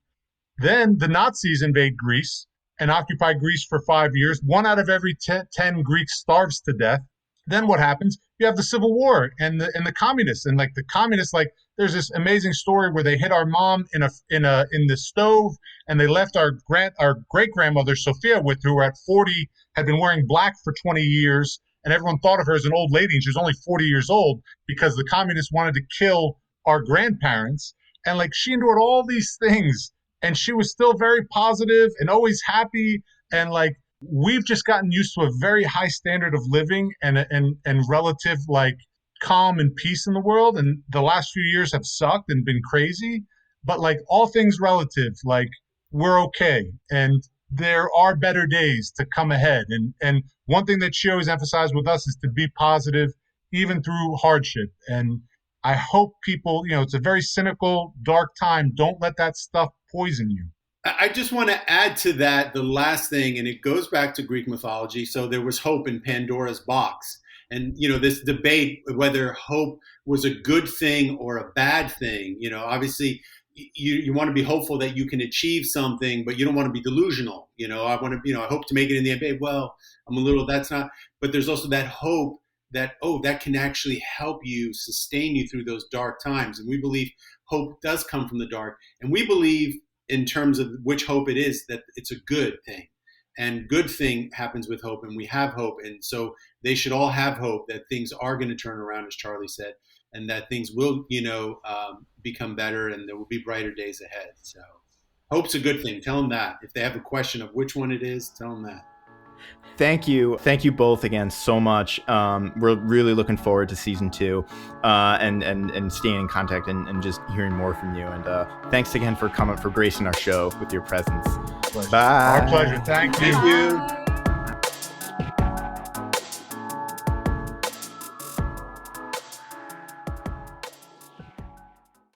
Then the Nazis invade Greece and occupy Greece for 5 years. 1 out of every 10 Greeks starves to death. Then what happens? You have the Civil War and the communists, and like the communists, like there's this amazing story where they hit our mom in the stove, and they left our great grandmother Sophia with, who at 40 had been wearing black for 20 years, and everyone thought of her as an old lady, and she was only 40 years old because the communists wanted to kill our grandparents. And like she endured all these things, and she was still very positive and always happy, and like we've just gotten used to a very high standard of living and relative like calm and peace in the world. And the last few years have sucked and been crazy, but like all things relative, like we're okay. And there are better days to come ahead. And one thing that she always emphasized with us is to be positive, even through hardship. And I hope people, it's a very cynical, dark time. Don't let that stuff poison you. I just want to add to that the last thing, and it goes back to Greek mythology. So there was hope in Pandora's box. And, this debate whether hope was a good thing or a bad thing, obviously you want to be hopeful that you can achieve something, but you don't want to be delusional. I want to, I hope to make it in the NBA. Well, that's not, but there's also that hope that, that can actually help you, sustain you through those dark times. And we believe hope does come from the dark. And we believe, in terms of which hope it is, that it's a good thing, and good thing happens with hope, and we have hope. And so they should all have hope that things are going to turn around, as Charlie said, and that things will, become better, and there will be brighter days ahead. So hope's a good thing. Tell them that. If they have a question of which one it is, tell them that. Thank you both again so much. We're really looking forward to season 2, and staying in contact and just hearing more from you. And thanks again for gracing our show with your presence. Pleasure. Bye. Our pleasure. Thank you. Thank you.